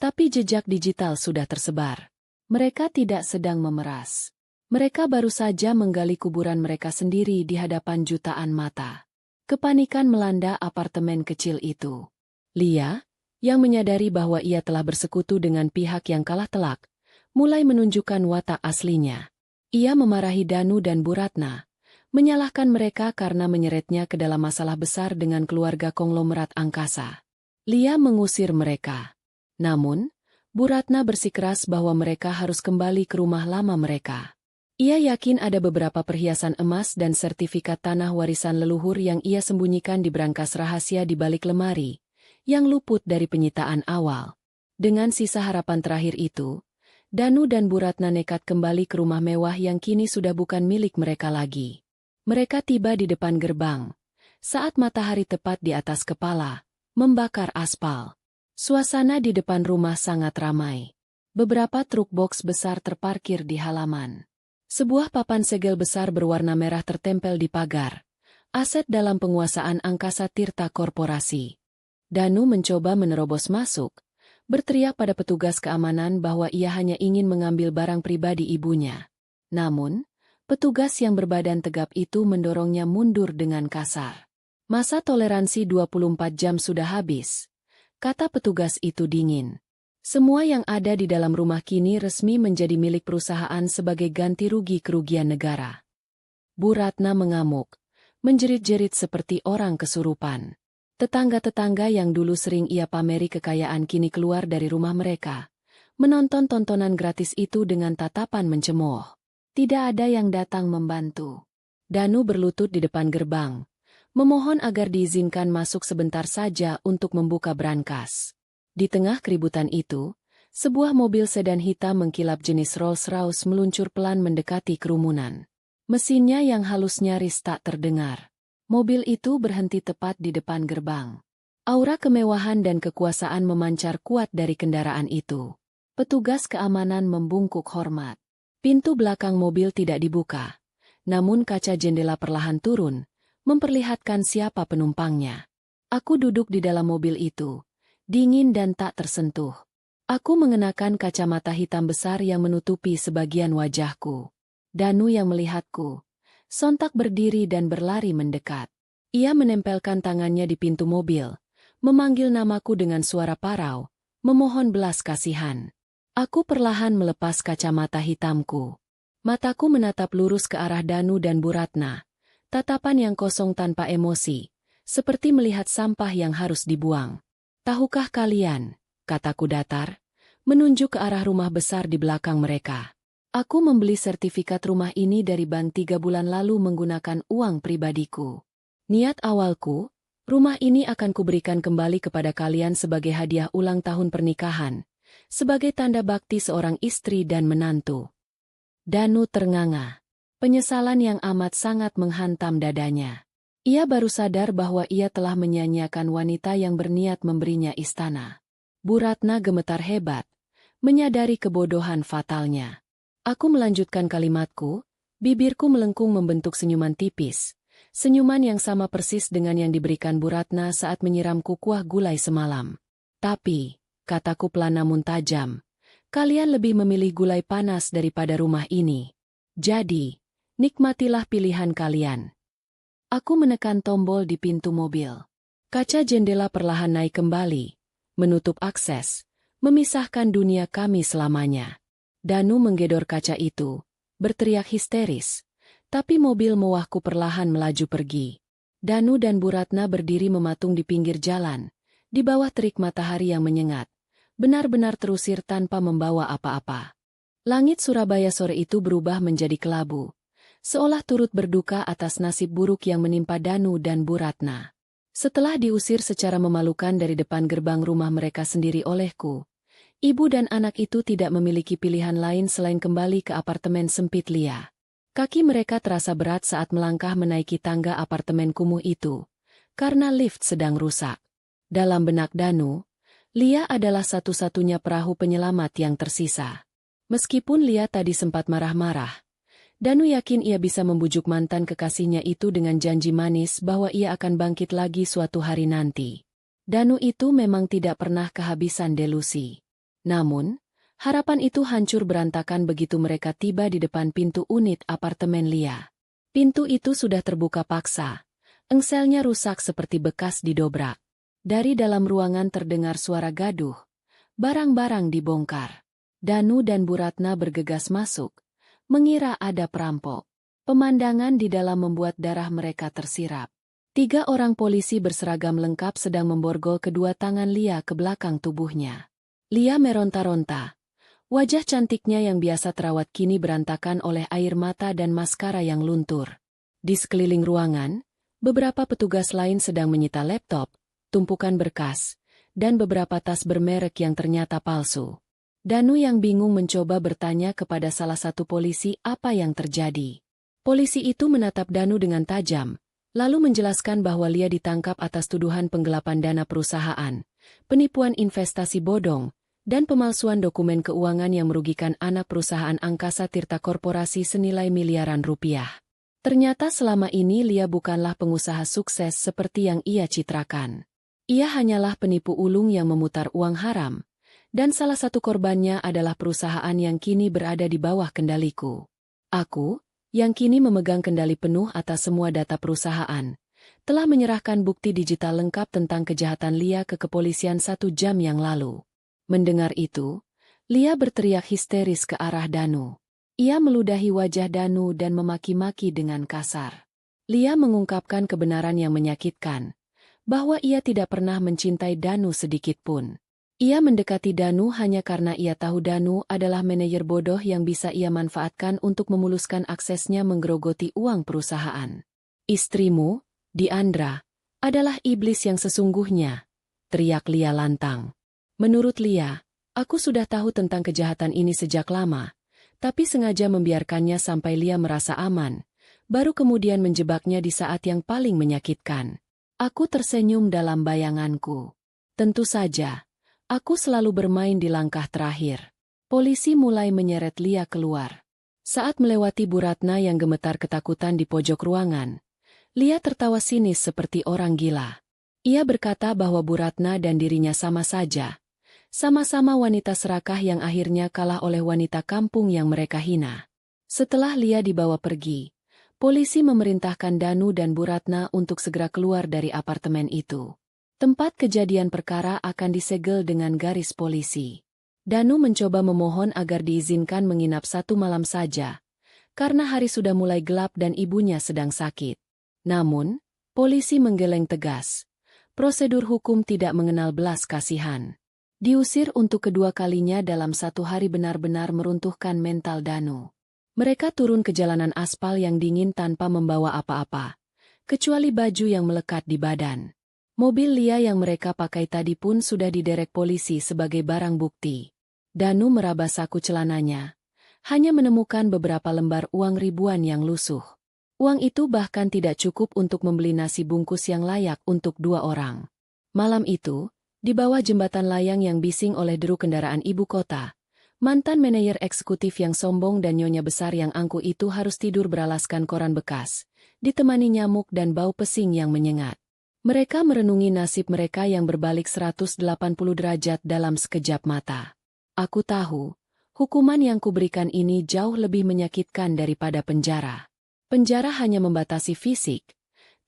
Tapi jejak digital sudah tersebar. Mereka tidak sedang memeras. Mereka baru saja menggali kuburan mereka sendiri di hadapan jutaan mata. Kepanikan melanda apartemen kecil itu. Lia, yang menyadari bahwa ia telah bersekutu dengan pihak yang kalah telak, mulai menunjukkan watak aslinya. Ia memarahi Danu dan Bu Ratna, menyalahkan mereka karena menyeretnya ke dalam masalah besar dengan keluarga konglomerat angkasa. Lia mengusir mereka. Namun, Bu Ratna bersikeras bahwa mereka harus kembali ke rumah lama mereka. Ia yakin ada beberapa perhiasan emas dan sertifikat tanah warisan leluhur yang ia sembunyikan di brankas rahasia di balik lemari, yang luput dari penyitaan awal. Dengan sisa harapan terakhir itu, Danu dan Bu Ratna nekat kembali ke rumah mewah yang kini sudah bukan milik mereka lagi. Mereka tiba di depan gerbang, saat matahari tepat di atas kepala, membakar aspal. Suasana di depan rumah sangat ramai. Beberapa truk box besar terparkir di halaman. Sebuah papan segel besar berwarna merah tertempel di pagar. Aset dalam penguasaan angkasa Tirta Korporasi. Danu mencoba menerobos masuk, berteriak pada petugas keamanan bahwa ia hanya ingin mengambil barang pribadi ibunya. Namun, petugas yang berbadan tegap itu mendorongnya mundur dengan kasar. Masa toleransi 24 jam sudah habis, kata petugas itu dingin. Semua yang ada di dalam rumah kini resmi menjadi milik perusahaan sebagai ganti rugi kerugian negara. Bu Ratna mengamuk, menjerit-jerit seperti orang kesurupan. Tetangga-tetangga yang dulu sering ia pameri kekayaan kini keluar dari rumah mereka, menonton tontonan gratis itu dengan tatapan mencemooh. Tidak ada yang datang membantu. Danu berlutut di depan gerbang, memohon agar diizinkan masuk sebentar saja untuk membuka brankas. Di tengah keributan itu, sebuah mobil sedan hitam mengkilap jenis Rolls-Royce meluncur pelan mendekati kerumunan. Mesinnya yang halus nyaris tak terdengar. Mobil itu berhenti tepat di depan gerbang. Aura kemewahan dan kekuasaan memancar kuat dari kendaraan itu. Petugas keamanan membungkuk hormat. Pintu belakang mobil tidak dibuka. Namun kaca jendela perlahan turun, memperlihatkan siapa penumpangnya. Aku duduk di dalam mobil itu. Dingin dan tak tersentuh. Aku mengenakan kacamata hitam besar yang menutupi sebagian wajahku. Danu yang melihatku, sontak berdiri dan berlari mendekat. Ia menempelkan tangannya di pintu mobil, memanggil namaku dengan suara parau, memohon belas kasihan. Aku perlahan melepas kacamata hitamku. Mataku menatap lurus ke arah Danu dan Bu Ratna, tatapan yang kosong tanpa emosi, seperti melihat sampah yang harus dibuang. Tahukah kalian, kataku datar, menunjuk ke arah rumah besar di belakang mereka. Aku membeli sertifikat rumah ini dari bank 3 bulan lalu menggunakan uang pribadiku. Niat awalku, rumah ini akan kuberikan kembali kepada kalian sebagai hadiah ulang tahun pernikahan, sebagai tanda bakti seorang istri dan menantu. Danu ternganga. Penyesalan yang amat sangat menghantam dadanya. Ia baru sadar bahwa ia telah menyanyiakan wanita yang berniat memberinya istana. Bu Ratna gemetar hebat, Menyadari kebodohan fatalnya. Aku melanjutkan kalimatku, bibirku melengkung membentuk senyuman tipis. Senyuman yang sama persis dengan yang diberikan Bu Ratna saat menyiramku kuah gulai semalam. Tapi, kataku pelan namun tajam, kalian lebih memilih gulai panas daripada rumah ini. Jadi, nikmatilah pilihan kalian. Aku menekan tombol di pintu mobil. Kaca jendela perlahan naik kembali, menutup akses, memisahkan dunia kami selamanya. Danu menggedor kaca itu, berteriak histeris, tapi mobil mewahku perlahan melaju pergi. Danu dan Bu Ratna berdiri mematung di pinggir jalan, di bawah terik matahari yang menyengat, benar-benar terusir tanpa membawa apa-apa. Langit Surabaya sore itu berubah menjadi kelabu, seolah turut berduka atas nasib buruk yang menimpa Danu dan Bu Ratna. Setelah diusir secara memalukan dari depan gerbang rumah mereka sendiri olehku, ibu dan anak itu tidak memiliki pilihan lain selain kembali ke apartemen sempit Lia. Kaki mereka terasa berat saat melangkah menaiki tangga apartemen kumuh itu, karena lift sedang rusak. Dalam benak Danu, Lia adalah satu-satunya perahu penyelamat yang tersisa. Meskipun Lia tadi sempat marah-marah, Danu yakin ia bisa membujuk mantan kekasihnya itu dengan janji manis bahwa ia akan bangkit lagi suatu hari nanti. Danu itu memang tidak pernah kehabisan delusi. Namun, harapan itu hancur berantakan begitu mereka tiba di depan pintu unit apartemen Lia. Pintu itu sudah terbuka paksa. Engselnya rusak seperti bekas didobrak. Dari dalam ruangan terdengar suara gaduh. Barang-barang dibongkar. Danu dan Bu Ratna bergegas masuk, mengira ada perampok. Pemandangan di dalam membuat darah mereka tersirap. 3 orang polisi berseragam lengkap sedang memborgol kedua tangan Lia ke belakang tubuhnya. Lia meronta-ronta. Wajah cantiknya yang biasa terawat kini berantakan oleh air mata dan maskara yang luntur. Di sekeliling ruangan, beberapa petugas lain sedang menyita laptop, tumpukan berkas, dan beberapa tas bermerek yang ternyata palsu. Danu yang bingung mencoba bertanya kepada salah satu polisi apa yang terjadi. Polisi itu menatap Danu dengan tajam, lalu menjelaskan bahwa Lia ditangkap atas tuduhan penggelapan dana perusahaan, penipuan investasi bodong, dan pemalsuan dokumen keuangan yang merugikan anak perusahaan angkasa Tirta Korporasi senilai miliaran rupiah. Ternyata selama ini Lia bukanlah pengusaha sukses seperti yang ia citrakan. Ia hanyalah penipu ulung yang memutar uang haram, dan salah satu korbannya adalah perusahaan yang kini berada di bawah kendaliku. Aku, yang kini memegang kendali penuh atas semua data perusahaan, telah menyerahkan bukti digital lengkap tentang kejahatan Lia ke kepolisian 1 jam yang lalu. Mendengar itu, Lia berteriak histeris ke arah Danu. Ia meludahi wajah Danu dan memaki-maki dengan kasar. Lia mengungkapkan kebenaran yang menyakitkan, bahwa ia tidak pernah mencintai Danu sedikitpun. Ia mendekati Danu hanya karena ia tahu Danu adalah manajer bodoh yang bisa ia manfaatkan untuk memuluskan aksesnya menggerogoti uang perusahaan. Istrimu, Diandra, adalah iblis yang sesungguhnya, teriak Lia lantang. Menurut Lia, aku sudah tahu tentang kejahatan ini sejak lama, tapi sengaja membiarkannya sampai Lia merasa aman, baru kemudian menjebaknya di saat yang paling menyakitkan. Aku tersenyum dalam bayanganku. Tentu saja, aku selalu bermain di langkah terakhir. Polisi mulai menyeret Lia keluar. Saat melewati Bu Ratna yang gemetar ketakutan di pojok ruangan, Lia tertawa sinis seperti orang gila. Ia berkata bahwa Bu Ratna dan dirinya sama saja. Sama-sama wanita serakah yang akhirnya kalah oleh wanita kampung yang mereka hina. Setelah Lia dibawa pergi, polisi memerintahkan Danu dan Bu Ratna untuk segera keluar dari apartemen itu. Tempat kejadian perkara akan disegel dengan garis polisi. Danu mencoba memohon agar diizinkan menginap 1 malam saja, karena hari sudah mulai gelap dan ibunya sedang sakit. Namun, polisi menggeleng tegas. Prosedur hukum tidak mengenal belas kasihan. Diusir untuk kedua kalinya dalam 1 hari benar-benar meruntuhkan mental Danu. Mereka turun ke jalanan aspal yang dingin tanpa membawa apa-apa, kecuali baju yang melekat di badan. Mobil Lia yang mereka pakai tadi pun sudah diderek polisi sebagai barang bukti. Danu meraba saku celananya, hanya menemukan beberapa lembar uang ribuan yang lusuh. Uang itu bahkan tidak cukup untuk membeli nasi bungkus yang layak untuk 2 orang. Malam itu, di bawah jembatan layang yang bising oleh deru kendaraan ibu kota, Mantan manajer eksekutif yang sombong dan nyonya besar yang angkuh itu harus tidur beralaskan koran bekas, ditemani nyamuk dan bau pesing yang menyengat. Mereka merenungi nasib mereka yang berbalik 180 derajat dalam sekejap mata. Aku tahu, hukuman yang kuberikan ini jauh lebih menyakitkan daripada penjara. Penjara hanya membatasi fisik,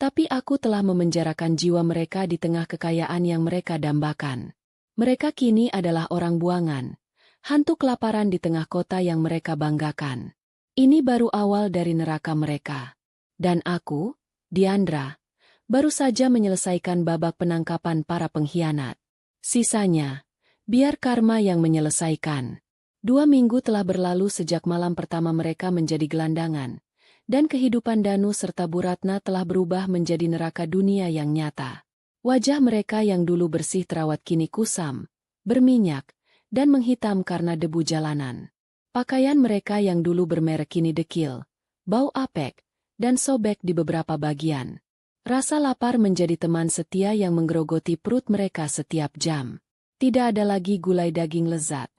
tapi aku telah memenjarakan jiwa mereka di tengah kekayaan yang mereka dambakan. Mereka kini adalah orang buangan. Hantu kelaparan di tengah kota yang mereka banggakan. Ini baru awal dari neraka mereka. Dan aku, Diandra, baru saja menyelesaikan babak penangkapan para pengkhianat. Sisanya, biar karma yang menyelesaikan. 2 minggu telah berlalu sejak malam pertama mereka menjadi gelandangan, dan kehidupan Danu serta Bu Ratna telah berubah menjadi neraka dunia yang nyata. Wajah mereka yang dulu bersih terawat kini kusam, berminyak, dan menghitam karena debu jalanan. Pakaian mereka yang dulu bermerek kini dekil, bau apek, dan sobek di beberapa bagian. Rasa lapar menjadi teman setia yang menggerogoti perut mereka setiap jam. Tidak ada lagi gulai daging lezat.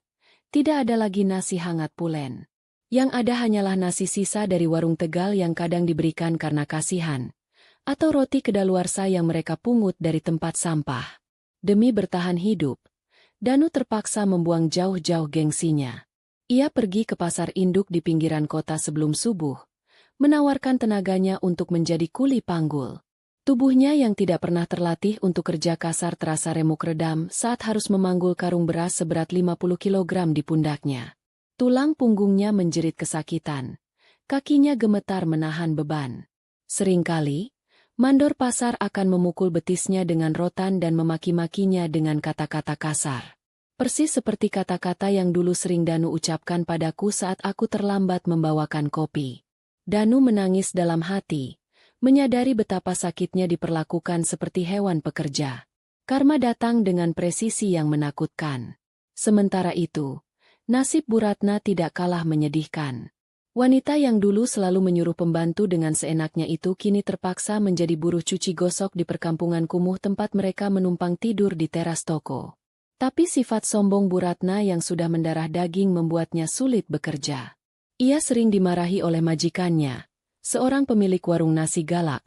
Tidak ada lagi nasi hangat pulen. Yang ada hanyalah nasi sisa dari warung Tegal yang kadang diberikan karena kasihan, atau roti kedaluarsa yang mereka pungut dari tempat sampah. Demi bertahan hidup, Danu terpaksa membuang jauh-jauh gengsinya. Ia pergi ke pasar induk di pinggiran kota sebelum subuh, menawarkan tenaganya untuk menjadi kuli panggul. Tubuhnya yang tidak pernah terlatih untuk kerja kasar terasa remuk redam saat harus memanggul karung beras seberat 50 kilogram di pundaknya. Tulang punggungnya menjerit kesakitan. Kakinya gemetar menahan beban. Seringkali, mandor pasar akan memukul betisnya dengan rotan dan memaki-makinya dengan kata-kata kasar. Persis seperti kata-kata yang dulu sering Danu ucapkan padaku saat aku terlambat membawakan kopi. Danu menangis dalam hati, menyadari betapa sakitnya diperlakukan seperti hewan pekerja. Karma datang dengan presisi yang menakutkan. Sementara itu, nasib Bu Ratna tidak kalah menyedihkan. Wanita yang dulu selalu menyuruh pembantu dengan seenaknya itu kini terpaksa menjadi buruh cuci gosok di perkampungan kumuh tempat mereka menumpang tidur di teras toko. Tapi sifat sombong Bu Ratna yang sudah mendarah daging membuatnya sulit bekerja. Ia sering dimarahi oleh majikannya, seorang pemilik warung nasi galak,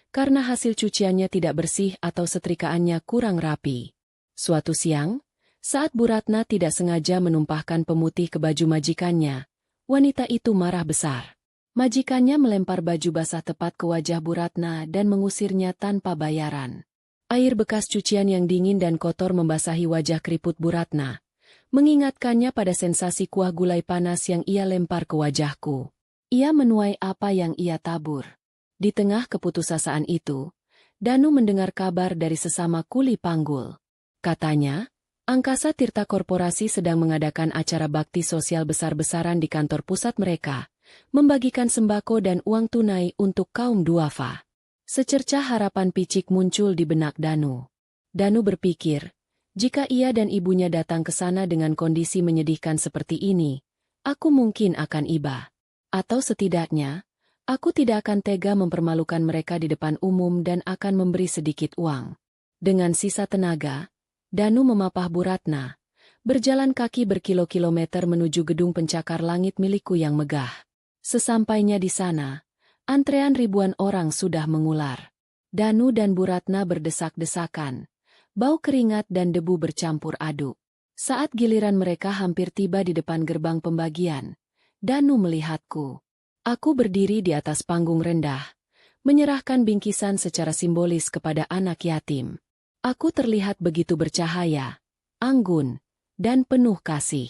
karena hasil cuciannya tidak bersih atau setrikaannya kurang rapi. Suatu siang, saat Bu Ratna tidak sengaja menumpahkan pemutih ke baju majikannya, wanita itu marah besar. Majikannya melempar baju basah tepat ke wajah Bu Ratna dan mengusirnya tanpa bayaran. Air bekas cucian yang dingin dan kotor membasahi wajah keriput Bu Ratna, mengingatkannya pada sensasi kuah gulai panas yang ia lempar ke wajahku. Ia menuai apa yang ia tabur. Di tengah keputusasaan itu, Danu mendengar kabar dari sesama kuli panggul. Katanya, Angkasa Tirta Korporasi sedang mengadakan acara bakti sosial besar-besaran di kantor pusat mereka, membagikan sembako dan uang tunai untuk kaum duafa. Secercah harapan picik muncul di benak Danu. Danu berpikir, jika ia dan ibunya datang ke sana dengan kondisi menyedihkan seperti ini, aku mungkin akan iba. Atau setidaknya, aku tidak akan tega mempermalukan mereka di depan umum dan akan memberi sedikit uang. Dengan sisa tenaga, Danu memapah Bu Ratna, berjalan kaki berkilo-kilometer menuju gedung pencakar langit milikku yang megah. Sesampainya di sana, antrean ribuan orang sudah mengular. Danu dan Bu Ratna berdesak-desakan. Bau keringat dan debu bercampur aduk. Saat giliran mereka hampir tiba di depan gerbang pembagian, Danu melihatku. Aku berdiri di atas panggung rendah, menyerahkan bingkisan secara simbolis kepada anak yatim. Aku terlihat begitu bercahaya, anggun, dan penuh kasih.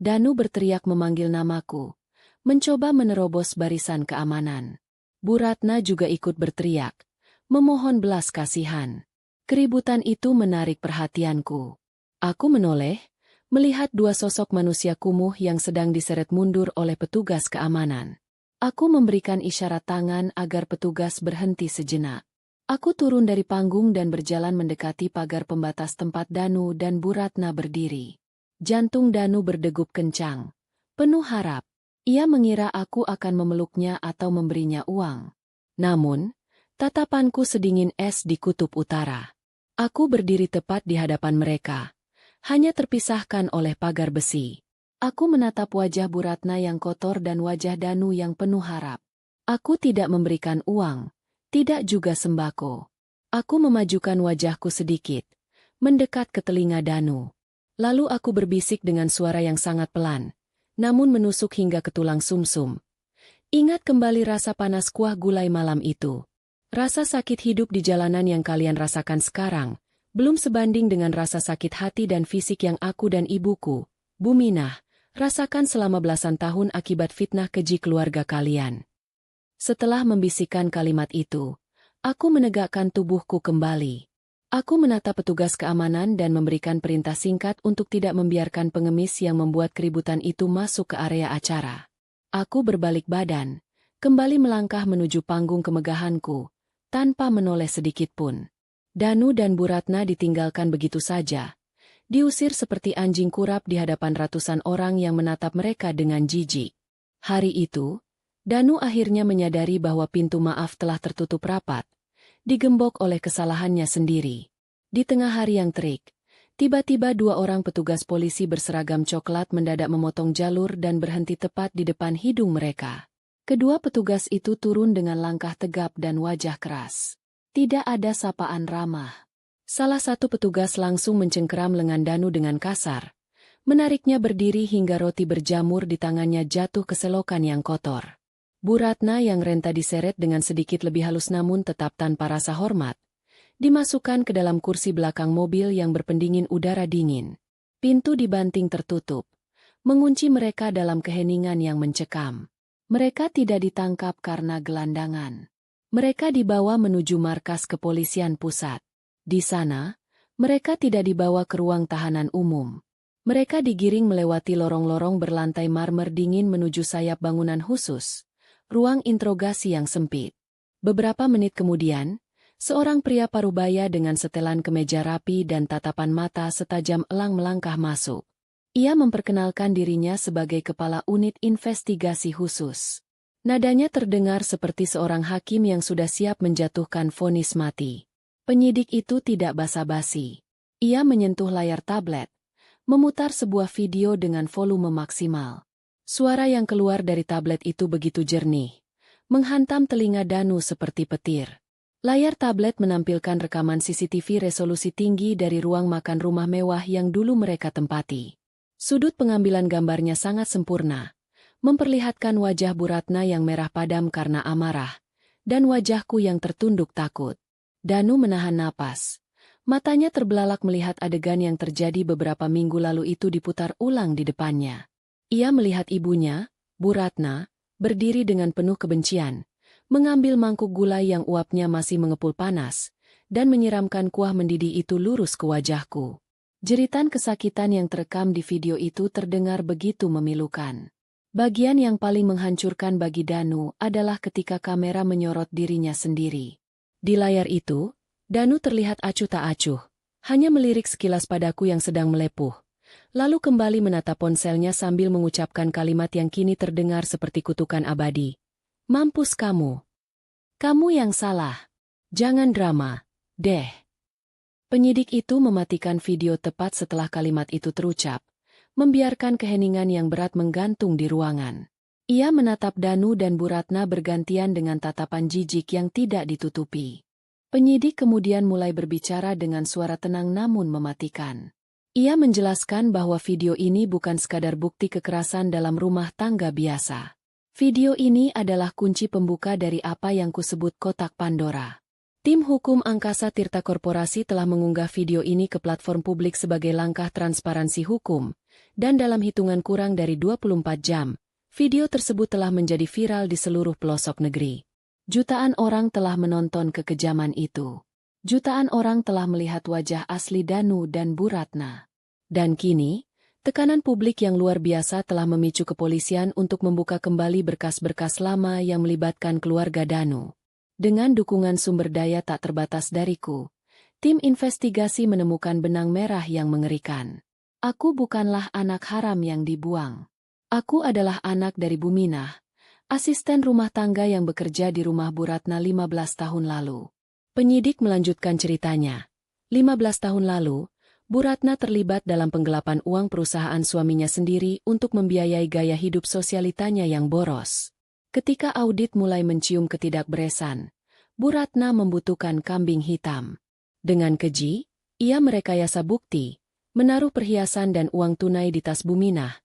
Danu berteriak memanggil namaku, mencoba menerobos barisan keamanan. Bu Ratna juga ikut berteriak, memohon belas kasihan. Keributan itu menarik perhatianku. Aku menoleh, melihat dua sosok manusia kumuh yang sedang diseret mundur oleh petugas keamanan. Aku memberikan isyarat tangan agar petugas berhenti sejenak. Aku turun dari panggung dan berjalan mendekati pagar pembatas tempat Danu dan Bu Ratna berdiri. Jantung Danu berdegup kencang, penuh harap. Ia mengira aku akan memeluknya atau memberinya uang. Namun, tatapanku sedingin es di kutub utara. Aku berdiri tepat di hadapan mereka, hanya terpisahkan oleh pagar besi. Aku menatap wajah Bu Ratna yang kotor dan wajah Danu yang penuh harap. Aku tidak memberikan uang, tidak juga sembako. Aku memajukan wajahku sedikit, mendekat ke telinga Danu. Lalu aku berbisik dengan suara yang sangat pelan, namun menusuk hingga ke tulang sumsum. Ingat kembali rasa panas kuah gulai malam itu. Rasa sakit hidup di jalanan yang kalian rasakan sekarang, belum sebanding dengan rasa sakit hati dan fisik yang aku dan ibuku, Bu Minah, rasakan selama belasan tahun akibat fitnah keji keluarga kalian. Setelah membisikkan kalimat itu, aku menegakkan tubuhku kembali. Aku menatap petugas keamanan dan memberikan perintah singkat untuk tidak membiarkan pengemis yang membuat keributan itu masuk ke area acara. Aku berbalik badan, kembali melangkah menuju panggung kemegahanku, tanpa menoleh sedikit pun. Danu dan Bu Ratna ditinggalkan begitu saja. Diusir seperti anjing kurap di hadapan ratusan orang yang menatap mereka dengan jijik. Hari itu, Danu akhirnya menyadari bahwa pintu maaf telah tertutup rapat, digembok oleh kesalahannya sendiri. Di tengah hari yang terik, tiba-tiba 2 orang petugas polisi berseragam coklat mendadak memotong jalur dan berhenti tepat di depan hidung mereka. Kedua petugas itu turun dengan langkah tegap dan wajah keras. Tidak ada sapaan ramah. Salah satu petugas langsung mencengkeram lengan Danu dengan kasar, menariknya berdiri hingga roti berjamur di tangannya jatuh ke selokan yang kotor. Bu Ratna yang renta diseret dengan sedikit lebih halus namun tetap tanpa rasa hormat, dimasukkan ke dalam kursi belakang mobil yang berpendingin udara dingin. Pintu dibanting tertutup, mengunci mereka dalam keheningan yang mencekam. Mereka tidak ditangkap karena gelandangan. Mereka dibawa menuju markas kepolisian pusat. Di sana, mereka tidak dibawa ke ruang tahanan umum. Mereka digiring melewati lorong-lorong berlantai marmer dingin menuju sayap bangunan khusus, ruang interogasi yang sempit. Beberapa menit kemudian, seorang pria parubaya dengan setelan kemeja rapi dan tatapan mata setajam elang melangkah masuk. Ia memperkenalkan dirinya sebagai kepala unit investigasi khusus. Nadanya terdengar seperti seorang hakim yang sudah siap menjatuhkan vonis mati. Penyidik itu tidak basa-basi. Ia menyentuh layar tablet, memutar sebuah video dengan volume maksimal. Suara yang keluar dari tablet itu begitu jernih, menghantam telinga Danu seperti petir. Layar tablet menampilkan rekaman CCTV resolusi tinggi dari ruang makan rumah mewah yang dulu mereka tempati. Sudut pengambilan gambarnya sangat sempurna, memperlihatkan wajah Bu Ratna yang merah padam karena amarah, dan wajahku yang tertunduk takut. Danu menahan napas. Matanya terbelalak melihat adegan yang terjadi beberapa minggu lalu itu diputar ulang di depannya. Ia melihat ibunya, Bu Ratna, berdiri dengan penuh kebencian, mengambil mangkuk gulai yang uapnya masih mengepul panas, dan menyiramkan kuah mendidih itu lurus ke wajahku. Jeritan kesakitan yang terekam di video itu terdengar begitu memilukan. Bagian yang paling menghancurkan bagi Danu adalah ketika kamera menyorot dirinya sendiri. Di layar itu, Danu terlihat acuh tak acuh, hanya melirik sekilas padaku yang sedang melepuh. Lalu kembali menatap ponselnya sambil mengucapkan kalimat yang kini terdengar seperti kutukan abadi. Mampus kamu. Kamu yang salah. Jangan drama, deh. Penyidik itu mematikan video tepat setelah kalimat itu terucap, membiarkan keheningan yang berat menggantung di ruangan. Ia menatap Danu dan Bu Ratna bergantian dengan tatapan jijik yang tidak ditutupi. Penyidik kemudian mulai berbicara dengan suara tenang namun mematikan. Ia menjelaskan bahwa video ini bukan sekadar bukti kekerasan dalam rumah tangga biasa. Video ini adalah kunci pembuka dari apa yang kusebut kotak Pandora. Tim hukum Angkasa Tirta Korporasi telah mengunggah video ini ke platform publik sebagai langkah transparansi hukum, dan dalam hitungan kurang dari 24 jam, video tersebut telah menjadi viral di seluruh pelosok negeri. Jutaan orang telah menonton kekejaman itu. Jutaan orang telah melihat wajah asli Danu dan Bu Ratna. Dan kini, tekanan publik yang luar biasa telah memicu kepolisian untuk membuka kembali berkas-berkas lama yang melibatkan keluarga Danu. Dengan dukungan sumber daya tak terbatas dariku, tim investigasi menemukan benang merah yang mengerikan. Aku bukanlah anak haram yang dibuang. Aku adalah anak dari Bu Minah, asisten rumah tangga yang bekerja di rumah Bu Ratna 15 tahun lalu. Penyidik melanjutkan ceritanya. 15 tahun lalu, Bu Ratna terlibat dalam penggelapan uang perusahaan suaminya sendiri untuk membiayai gaya hidup sosialitanya yang boros. Ketika audit mulai mencium ketidakberesan, Bu Ratna membutuhkan kambing hitam. Dengan keji, ia merekayasa bukti, menaruh perhiasan dan uang tunai di tas Bu Minah,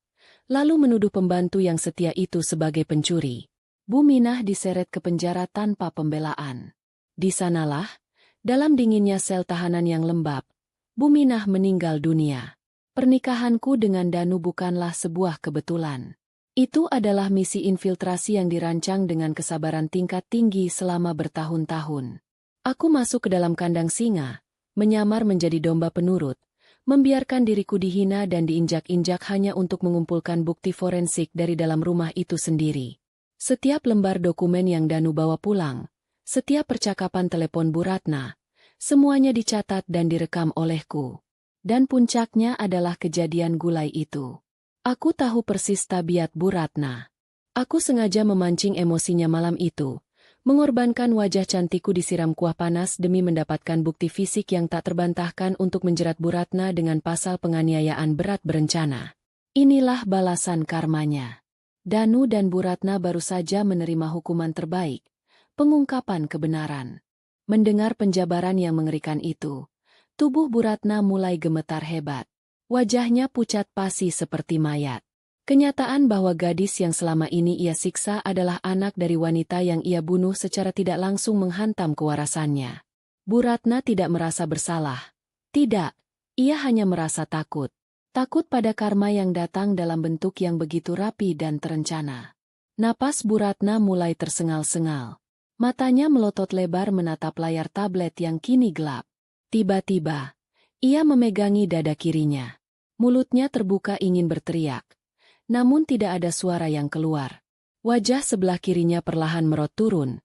lalu menuduh pembantu yang setia itu sebagai pencuri. Bu Minah diseret ke penjara tanpa pembelaan. Di sanalah, dalam dinginnya sel tahanan yang lembab, Bu Minah meninggal dunia. Pernikahanku dengan Danu bukanlah sebuah kebetulan. Itu adalah misi infiltrasi yang dirancang dengan kesabaran tingkat tinggi selama bertahun-tahun. Aku masuk ke dalam kandang singa, menyamar menjadi domba penurut, membiarkan diriku dihina dan diinjak-injak hanya untuk mengumpulkan bukti forensik dari dalam rumah itu sendiri. Setiap lembar dokumen yang Danu bawa pulang, setiap percakapan telepon Bu Ratna, semuanya dicatat dan direkam olehku. Dan puncaknya adalah kejadian gulai itu. Aku tahu persis tabiat Bu Ratna. Aku sengaja memancing emosinya malam itu, mengorbankan wajah cantikku disiram kuah panas demi mendapatkan bukti fisik yang tak terbantahkan untuk menjerat Bu Ratna dengan pasal penganiayaan berat berencana. Inilah balasan karmanya. Danu dan Bu Ratna baru saja menerima hukuman terbaik, pengungkapan kebenaran. Mendengar penjabaran yang mengerikan itu, tubuh Bu Ratna mulai gemetar hebat. Wajahnya pucat pasi seperti mayat. Kenyataan bahwa gadis yang selama ini ia siksa adalah anak dari wanita yang ia bunuh secara tidak langsung menghantam kewarasannya. Bu Ratna tidak merasa bersalah. Tidak, ia hanya merasa takut. Takut pada karma yang datang dalam bentuk yang begitu rapi dan terencana. Napas Bu Ratna mulai tersengal-sengal. Matanya melotot lebar menatap layar tablet yang kini gelap. Tiba-tiba, ia memegangi dada kirinya. Mulutnya terbuka ingin berteriak. Namun tidak ada suara yang keluar. Wajah sebelah kirinya perlahan merot turun.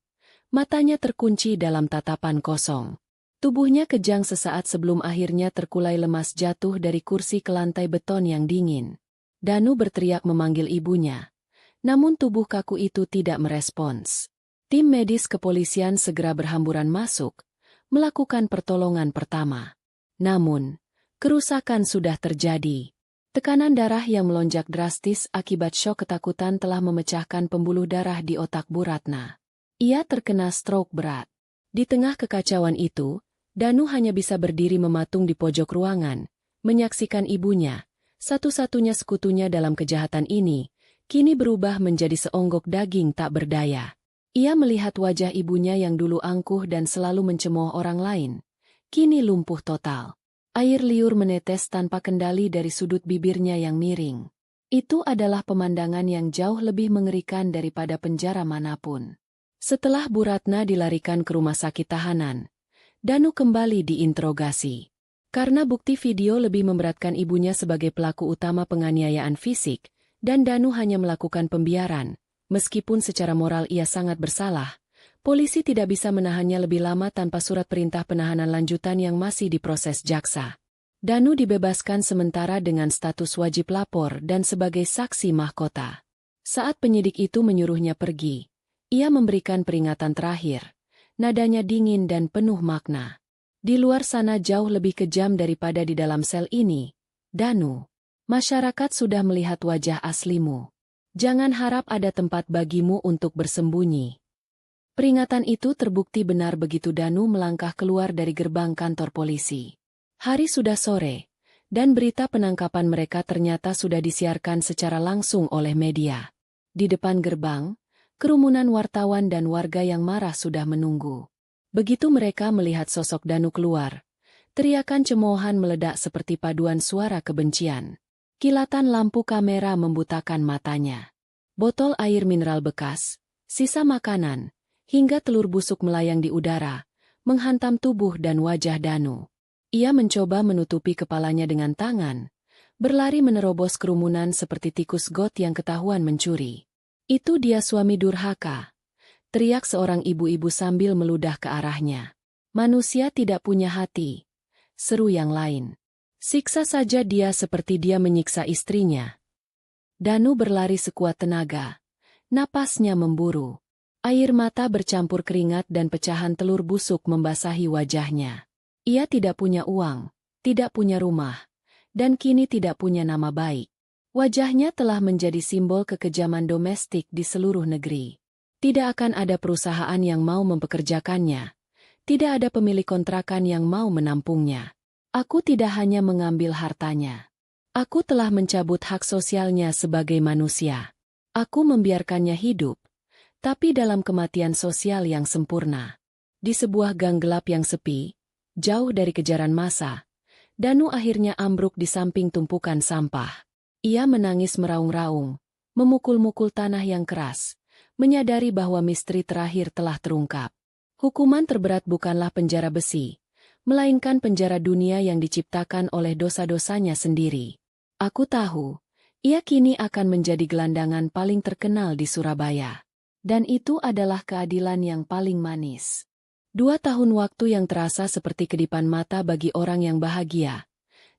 Matanya terkunci dalam tatapan kosong. Tubuhnya kejang sesaat sebelum akhirnya terkulai lemas jatuh dari kursi ke lantai beton yang dingin. Danu berteriak memanggil ibunya. Namun tubuh kaku itu tidak merespons. Tim medis kepolisian segera berhamburan masuk, melakukan pertolongan pertama. Namun, kerusakan sudah terjadi. Tekanan darah yang melonjak drastis akibat syok ketakutan telah memecahkan pembuluh darah di otak Bu Ratna. Ia terkena stroke berat. Di tengah kekacauan itu, Danu hanya bisa berdiri mematung di pojok ruangan, menyaksikan ibunya, satu-satunya sekutunya dalam kejahatan ini, kini berubah menjadi seonggok daging tak berdaya. Ia melihat wajah ibunya yang dulu angkuh dan selalu mencemooh orang lain, kini lumpuh total. Air liur menetes tanpa kendali dari sudut bibirnya yang miring. Itu adalah pemandangan yang jauh lebih mengerikan daripada penjara manapun. Setelah Bu Ratna dilarikan ke rumah sakit tahanan, Danu kembali diinterogasi. Karena bukti video lebih memberatkan ibunya sebagai pelaku utama penganiayaan fisik, dan Danu hanya melakukan pembiaran, meskipun secara moral ia sangat bersalah, polisi tidak bisa menahannya lebih lama tanpa surat perintah penahanan lanjutan yang masih diproses jaksa. Danu dibebaskan sementara dengan status wajib lapor dan sebagai saksi mahkota. Saat penyidik itu menyuruhnya pergi, ia memberikan peringatan terakhir. Nadanya dingin dan penuh makna. Di luar sana jauh lebih kejam daripada di dalam sel ini. Danu, masyarakat sudah melihat wajah aslimu. Jangan harap ada tempat bagimu untuk bersembunyi. Peringatan itu terbukti benar begitu Danu melangkah keluar dari gerbang kantor polisi. Hari sudah sore, dan berita penangkapan mereka ternyata sudah disiarkan secara langsung oleh media. Di depan gerbang, kerumunan wartawan dan warga yang marah sudah menunggu. Begitu mereka melihat sosok Danu keluar, teriakan cemoohan meledak seperti paduan suara kebencian. Kilatan lampu kamera membutakan matanya. Botol air mineral bekas, sisa makanan, hingga telur busuk melayang di udara, menghantam tubuh dan wajah Danu. Ia mencoba menutupi kepalanya dengan tangan, berlari menerobos kerumunan seperti tikus got yang ketahuan mencuri. Itu dia suami durhaka, teriak seorang ibu-ibu sambil meludah ke arahnya. Manusia tidak punya hati, seru yang lain. Siksa saja dia seperti dia menyiksa istrinya. Danu berlari sekuat tenaga, napasnya memburu. Air mata bercampur keringat dan pecahan telur busuk membasahi wajahnya. Ia tidak punya uang, tidak punya rumah, dan kini tidak punya nama baik. Wajahnya telah menjadi simbol kekejaman domestik di seluruh negeri. Tidak akan ada perusahaan yang mau mempekerjakannya. Tidak ada pemilik kontrakan yang mau menampungnya. Aku tidak hanya mengambil hartanya. Aku telah mencabut hak sosialnya sebagai manusia. Aku membiarkannya hidup, tapi dalam kematian sosial yang sempurna. Di sebuah gang gelap yang sepi, jauh dari kejaran massa, Danu akhirnya ambruk di samping tumpukan sampah. Ia menangis meraung-raung, memukul-mukul tanah yang keras, menyadari bahwa misteri terakhir telah terungkap. Hukuman terberat bukanlah penjara besi, melainkan penjara dunia yang diciptakan oleh dosa-dosanya sendiri. Aku tahu, ia kini akan menjadi gelandangan paling terkenal di Surabaya. Dan itu adalah keadilan yang paling manis. 2 tahun waktu yang terasa seperti kedipan mata bagi orang yang bahagia,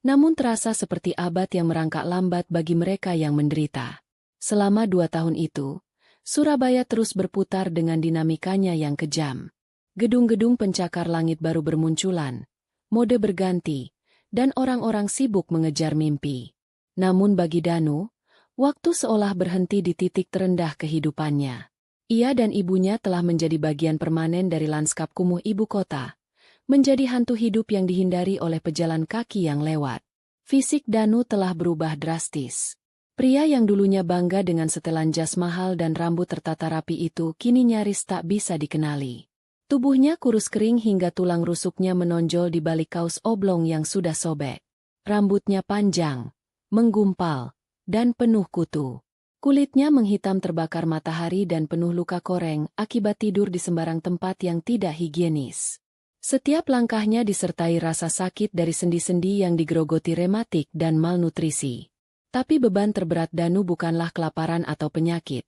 namun terasa seperti abad yang merangkak lambat bagi mereka yang menderita. Selama 2 tahun itu, Surabaya terus berputar dengan dinamikanya yang kejam. Gedung-gedung pencakar langit baru bermunculan, mode berganti, dan orang-orang sibuk mengejar mimpi. Namun bagi Danu, waktu seolah berhenti di titik terendah kehidupannya. Ia dan ibunya telah menjadi bagian permanen dari lanskap kumuh ibu kota, menjadi hantu hidup yang dihindari oleh pejalan kaki yang lewat. Fisik Danu telah berubah drastis. Pria yang dulunya bangga dengan setelan jas mahal dan rambut tertata rapi itu kini nyaris tak bisa dikenali. Tubuhnya kurus kering hingga tulang rusuknya menonjol di balik kaos oblong yang sudah sobek. Rambutnya panjang, menggumpal, dan penuh kutu. Kulitnya menghitam terbakar matahari dan penuh luka koreng akibat tidur di sembarang tempat yang tidak higienis. Setiap langkahnya disertai rasa sakit dari sendi-sendi yang digerogoti rematik dan malnutrisi. Tapi beban terberat Danu bukanlah kelaparan atau penyakit,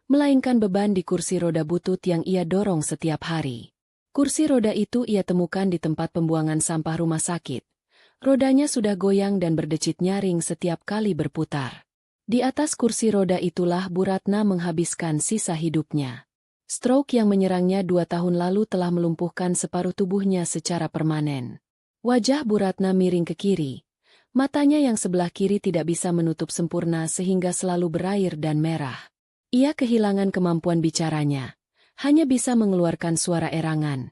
melainkan beban di kursi roda butut yang ia dorong setiap hari. Kursi roda itu ia temukan di tempat pembuangan sampah rumah sakit. Rodanya sudah goyang dan berdecit nyaring setiap kali berputar. Di atas kursi roda itulah Bu Ratna menghabiskan sisa hidupnya. Stroke yang menyerangnya 2 tahun lalu telah melumpuhkan separuh tubuhnya secara permanen. Wajah Bu Ratna miring ke kiri. Matanya yang sebelah kiri tidak bisa menutup sempurna sehingga selalu berair dan merah. Ia kehilangan kemampuan bicaranya. Hanya bisa mengeluarkan suara erangan.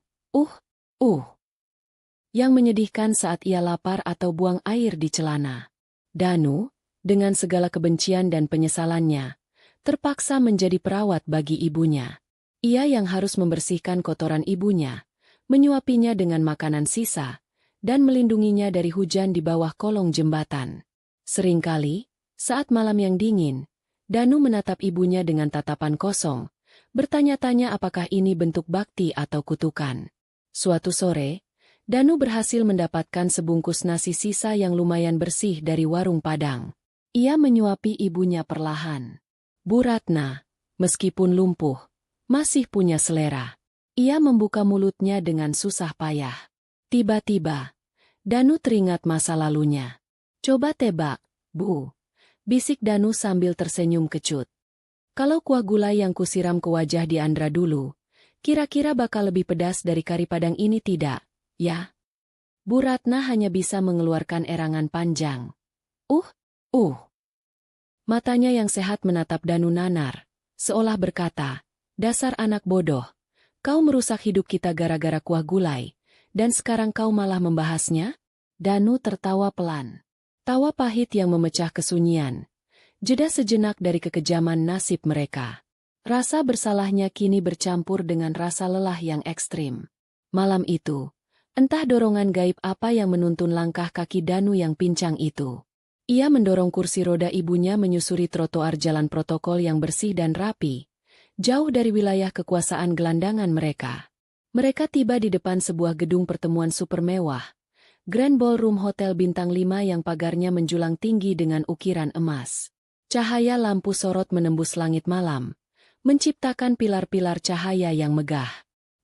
Yang menyedihkan saat ia lapar atau buang air di celana. Danu, dengan segala kebencian dan penyesalannya, terpaksa menjadi perawat bagi ibunya. Ia yang harus membersihkan kotoran ibunya, menyuapinya dengan makanan sisa, dan melindunginya dari hujan di bawah kolong jembatan. Seringkali, saat malam yang dingin, Danu menatap ibunya dengan tatapan kosong, bertanya-tanya apakah ini bentuk bakti atau kutukan. Suatu sore, Danu berhasil mendapatkan sebungkus nasi sisa yang lumayan bersih dari warung Padang. Ia menyuapi ibunya perlahan. Bu Ratna, meskipun lumpuh, masih punya selera. Ia membuka mulutnya dengan susah payah. Tiba-tiba, Danu teringat masa lalunya. Coba tebak, Bu, bisik Danu sambil tersenyum kecut. Kalau kuah gulai yang kusiram ke wajah di Andra dulu, kira-kira bakal lebih pedas dari kari Padang ini tidak, ya? Bu Ratna hanya bisa mengeluarkan erangan panjang. Matanya yang sehat menatap Danu nanar, seolah berkata, dasar anak bodoh, kau merusak hidup kita gara-gara kuah gulai, dan sekarang kau malah membahasnya? Danu tertawa pelan. Tawa pahit yang memecah kesunyian. Jeda sejenak dari kekejaman nasib mereka. Rasa bersalahnya kini bercampur dengan rasa lelah yang ekstrim. Malam itu, entah dorongan gaib apa yang menuntun langkah kaki Danu yang pincang itu. Ia mendorong kursi roda ibunya menyusuri trotoar jalan protokol yang bersih dan rapi, jauh dari wilayah kekuasaan gelandangan mereka. Mereka tiba di depan sebuah gedung pertemuan super mewah, Grand Ballroom Hotel Bintang 5 yang pagarnya menjulang tinggi dengan ukiran emas. Cahaya lampu sorot menembus langit malam, menciptakan pilar-pilar cahaya yang megah.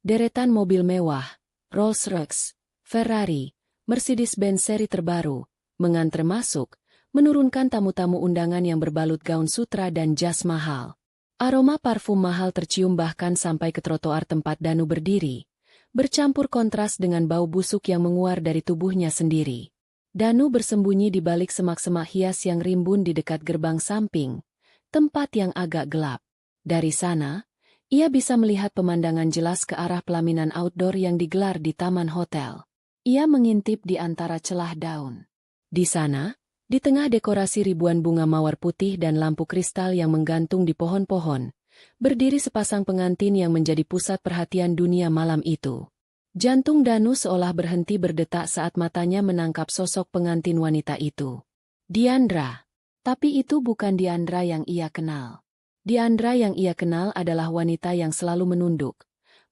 Deretan mobil mewah, Rolls-Royce, Ferrari, Mercedes-Benz seri terbaru, mengantre masuk, menurunkan tamu-tamu undangan yang berbalut gaun sutra dan jas mahal. Aroma parfum mahal tercium bahkan sampai ke trotoar tempat Danu berdiri, bercampur kontras dengan bau busuk yang menguar dari tubuhnya sendiri. Danu bersembunyi di balik semak-semak hias yang rimbun di dekat gerbang samping, tempat yang agak gelap. Dari sana, ia bisa melihat pemandangan jelas ke arah pelaminan outdoor yang digelar di taman hotel. Ia mengintip di antara celah daun. Di sana, di tengah dekorasi ribuan bunga mawar putih dan lampu kristal yang menggantung di pohon-pohon, berdiri sepasang pengantin yang menjadi pusat perhatian dunia malam itu. Jantung Danu seolah berhenti berdetak saat matanya menangkap sosok pengantin wanita itu. Diandra. Tapi itu bukan Diandra yang ia kenal. Diandra yang ia kenal adalah wanita yang selalu menunduk,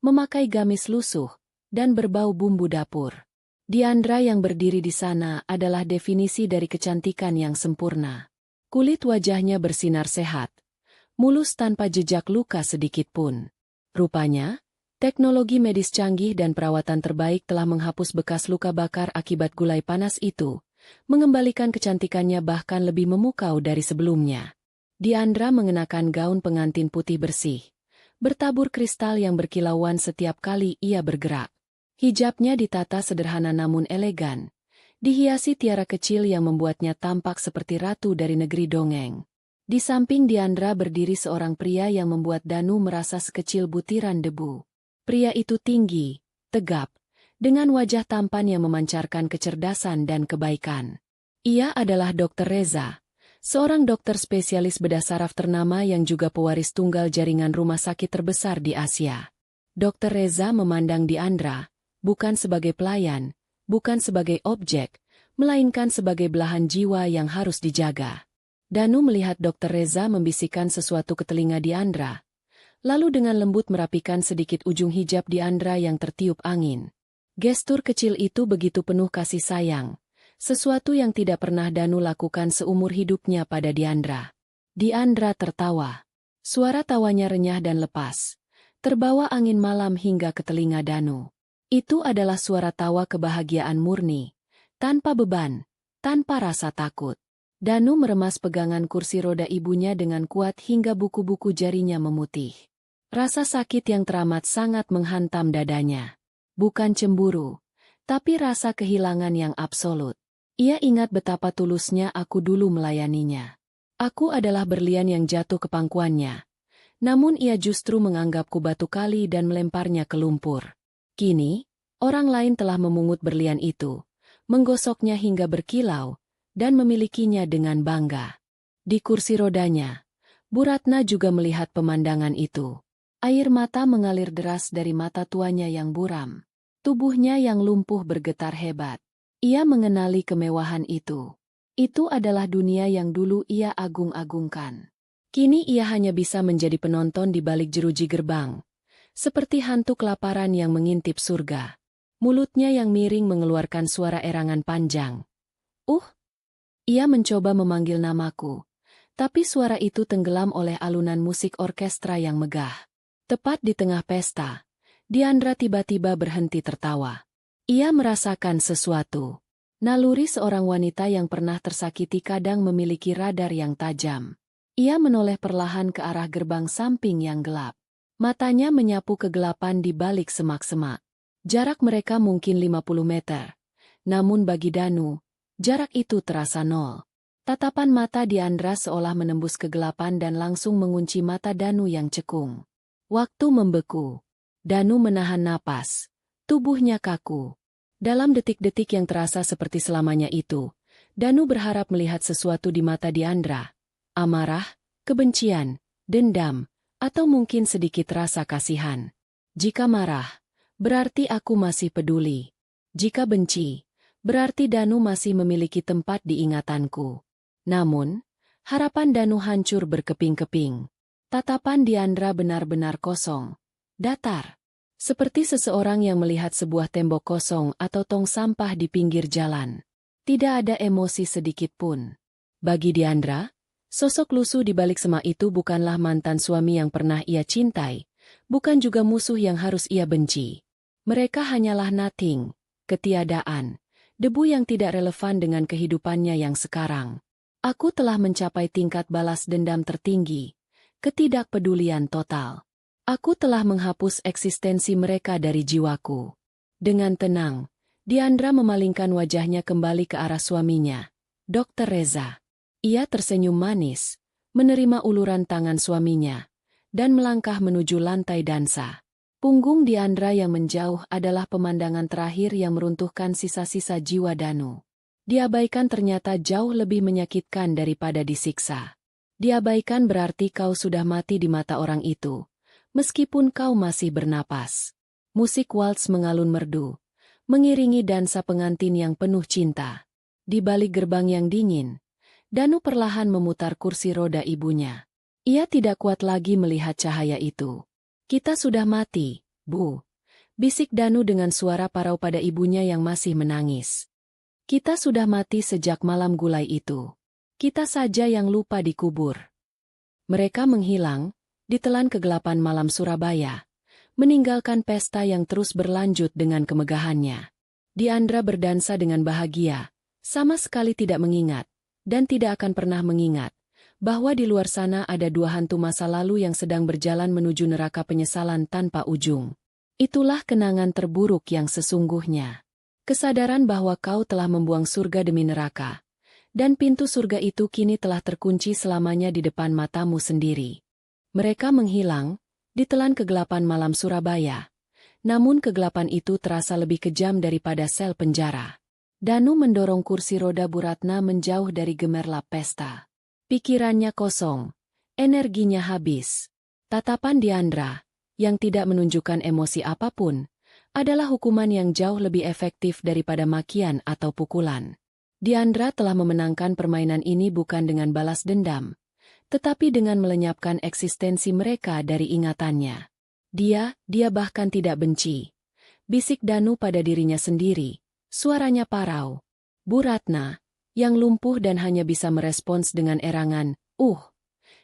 memakai gamis lusuh, dan berbau bumbu dapur. Diandra yang berdiri di sana adalah definisi dari kecantikan yang sempurna. Kulit wajahnya bersinar sehat, mulus tanpa jejak luka sedikit pun. Rupanya, teknologi medis canggih dan perawatan terbaik telah menghapus bekas luka bakar akibat gulai panas itu, mengembalikan kecantikannya bahkan lebih memukau dari sebelumnya. Diandra mengenakan gaun pengantin putih bersih, bertabur kristal yang berkilauan setiap kali ia bergerak. Hijabnya ditata sederhana namun elegan, dihiasi tiara kecil yang membuatnya tampak seperti ratu dari negeri dongeng. Di samping Diandra berdiri seorang pria yang membuat Danu merasa sekecil butiran debu. Pria itu tinggi, tegap, dengan wajah tampan yang memancarkan kecerdasan dan kebaikan. Ia adalah Dr. Reza, seorang dokter spesialis bedah saraf ternama yang juga pewaris tunggal jaringan rumah sakit terbesar di Asia. Dr. Reza memandang Diandra, bukan sebagai pelayan, bukan sebagai objek, melainkan sebagai belahan jiwa yang harus dijaga. Danu melihat Dr. Reza membisikkan sesuatu ke telinga Diandra, lalu dengan lembut merapikan sedikit ujung hijab Diandra yang tertiup angin. Gestur kecil itu begitu penuh kasih sayang, sesuatu yang tidak pernah Danu lakukan seumur hidupnya pada Diandra. Diandra tertawa. Suara tawanya renyah dan lepas, terbawa angin malam hingga ke telinga Danu. Itu adalah suara tawa kebahagiaan murni, tanpa beban, tanpa rasa takut. Danu meremas pegangan kursi roda ibunya dengan kuat hingga buku-buku jarinya memutih. Rasa sakit yang teramat sangat menghantam dadanya. Bukan cemburu, tapi rasa kehilangan yang absolut. Ia ingat betapa tulusnya aku dulu melayaninya. Aku adalah berlian yang jatuh ke pangkuannya. Namun ia justru menganggapku batu kali dan melemparnya ke lumpur. Kini, orang lain telah memungut berlian itu, menggosoknya hingga berkilau, dan memilikinya dengan bangga. Di kursi rodanya, Bu Ratna juga melihat pemandangan itu. Air mata mengalir deras dari mata tuanya yang buram. Tubuhnya yang lumpuh bergetar hebat. Ia mengenali kemewahan itu. Itu adalah dunia yang dulu ia agung-agungkan. Kini ia hanya bisa menjadi penonton di balik jeruji gerbang, seperti hantu kelaparan yang mengintip surga. Mulutnya yang miring mengeluarkan suara erangan panjang. Ia mencoba memanggil namaku, tapi suara itu tenggelam oleh alunan musik orkestra yang megah. Tepat di tengah pesta, Diandra tiba-tiba berhenti tertawa. Ia merasakan sesuatu. Naluri seorang wanita yang pernah tersakiti kadang memiliki radar yang tajam. Ia menoleh perlahan ke arah gerbang samping yang gelap. Matanya menyapu kegelapan di balik semak-semak. Jarak mereka mungkin 50 meter. Namun bagi Danu, jarak itu terasa nol. Tatapan mata Diandra seolah menembus kegelapan dan langsung mengunci mata Danu yang cekung. Waktu membeku. Danu menahan napas. Tubuhnya kaku. Dalam detik-detik yang terasa seperti selamanya itu, Danu berharap melihat sesuatu di mata Diandra. Amarah, kebencian, dendam, atau mungkin sedikit rasa kasihan. Jika marah, berarti aku masih peduli. Jika benci, berarti Danu masih memiliki tempat di ingatanku. Namun, harapan Danu hancur berkeping-keping. Tatapan Diandra benar-benar kosong, datar. Seperti seseorang yang melihat sebuah tembok kosong atau tong sampah di pinggir jalan. Tidak ada emosi sedikit pun. Bagi Diandra, sosok lusuh di balik semak itu bukanlah mantan suami yang pernah ia cintai, bukan juga musuh yang harus ia benci. Mereka hanyalah nothing, ketiadaan, debu yang tidak relevan dengan kehidupannya yang sekarang. Aku telah mencapai tingkat balas dendam tertinggi, ketidakpedulian total. Aku telah menghapus eksistensi mereka dari jiwaku. Dengan tenang, Diandra memalingkan wajahnya kembali ke arah suaminya, Dr. Reza. Ia tersenyum manis, menerima uluran tangan suaminya, dan melangkah menuju lantai dansa. Punggung Diandra yang menjauh adalah pemandangan terakhir yang meruntuhkan sisa-sisa jiwa Danu. Diabaikan ternyata jauh lebih menyakitkan daripada disiksa. Diabaikan berarti kau sudah mati di mata orang itu, meskipun kau masih bernapas. Musik waltz mengalun merdu, mengiringi dansa pengantin yang penuh cinta. Di balik gerbang yang dingin, Danu perlahan memutar kursi roda ibunya. Ia tidak kuat lagi melihat cahaya itu. Kita sudah mati, Bu. Bisik Danu dengan suara parau pada ibunya yang masih menangis. Kita sudah mati sejak malam gulai itu. Kita saja yang lupa dikubur. Mereka menghilang, ditelan kegelapan malam Surabaya, meninggalkan pesta yang terus berlanjut dengan kemegahannya. Diandra berdansa dengan bahagia, sama sekali tidak mengingat, dan tidak akan pernah mengingat, bahwa di luar sana ada dua hantu masa lalu yang sedang berjalan menuju neraka penyesalan tanpa ujung. Itulah kenangan terburuk yang sesungguhnya. Kesadaran bahwa kau telah membuang surga demi neraka, dan pintu surga itu kini telah terkunci selamanya di depan matamu sendiri. Mereka menghilang, ditelan kegelapan malam Surabaya. Namun kegelapan itu terasa lebih kejam daripada sel penjara. Danu mendorong kursi roda Bu Ratna menjauh dari gemerlap pesta. Pikirannya kosong, energinya habis. Tatapan Diandra, yang tidak menunjukkan emosi apapun, adalah hukuman yang jauh lebih efektif daripada makian atau pukulan. Diandra telah memenangkan permainan ini bukan dengan balas dendam, tetapi dengan melenyapkan eksistensi mereka dari ingatannya. Dia bahkan tidak benci. Bisik Danu pada dirinya sendiri, suaranya parau. Bu Ratna, yang lumpuh dan hanya bisa merespons dengan erangan,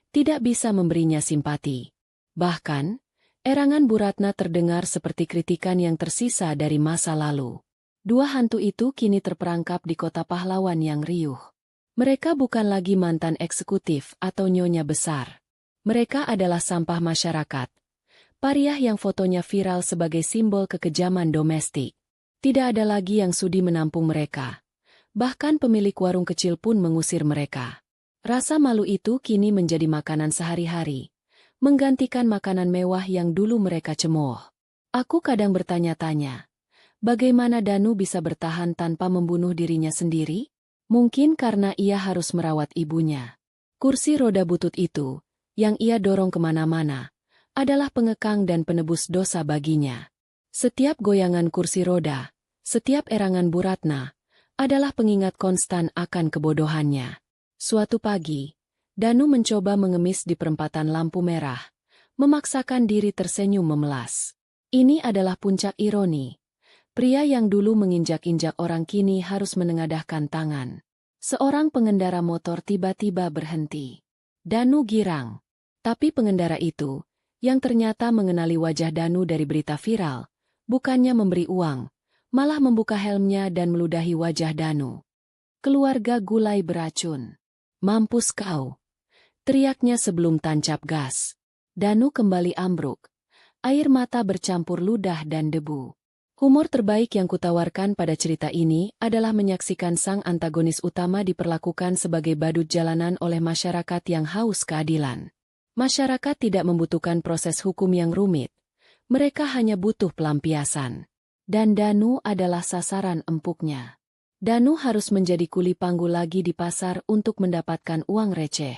tidak bisa memberinya simpati. Bahkan, erangan Bu Ratna terdengar seperti kritikan yang tersisa dari masa lalu. Dua hantu itu kini terperangkap di kota pahlawan yang riuh. Mereka bukan lagi mantan eksekutif atau nyonya besar. Mereka adalah sampah masyarakat. Pariah yang fotonya viral sebagai simbol kekejaman domestik. Tidak ada lagi yang sudi menampung mereka. Bahkan pemilik warung kecil pun mengusir mereka. Rasa malu itu kini menjadi makanan sehari-hari, menggantikan makanan mewah yang dulu mereka cemooh. Aku kadang bertanya-tanya, bagaimana Danu bisa bertahan tanpa membunuh dirinya sendiri? Mungkin karena ia harus merawat ibunya. Kursi roda butut itu, yang ia dorong kemana-mana, adalah pengekang dan penebus dosa baginya. Setiap goyangan kursi roda, setiap erangan Bu Ratna, adalah pengingat konstan akan kebodohannya. Suatu pagi, Danu mencoba mengemis di perempatan lampu merah, memaksakan diri tersenyum memelas. Ini adalah puncak ironi. Pria yang dulu menginjak-injak orang kini harus menengadahkan tangan. Seorang pengendara motor tiba-tiba berhenti. Danu girang. Tapi pengendara itu, yang ternyata mengenali wajah Danu dari berita viral, bukannya memberi uang, malah membuka helmnya dan meludahi wajah Danu. Keluarga gulai beracun. Mampus kau. Teriaknya sebelum tancap gas. Danu kembali ambruk. Air mata bercampur ludah dan debu. Humor terbaik yang kutawarkan pada cerita ini adalah menyaksikan sang antagonis utama diperlakukan sebagai badut jalanan oleh masyarakat yang haus keadilan. Masyarakat tidak membutuhkan proses hukum yang rumit. Mereka hanya butuh pelampiasan. Dan Danu adalah sasaran empuknya. Danu harus menjadi kuli panggul lagi di pasar untuk mendapatkan uang receh.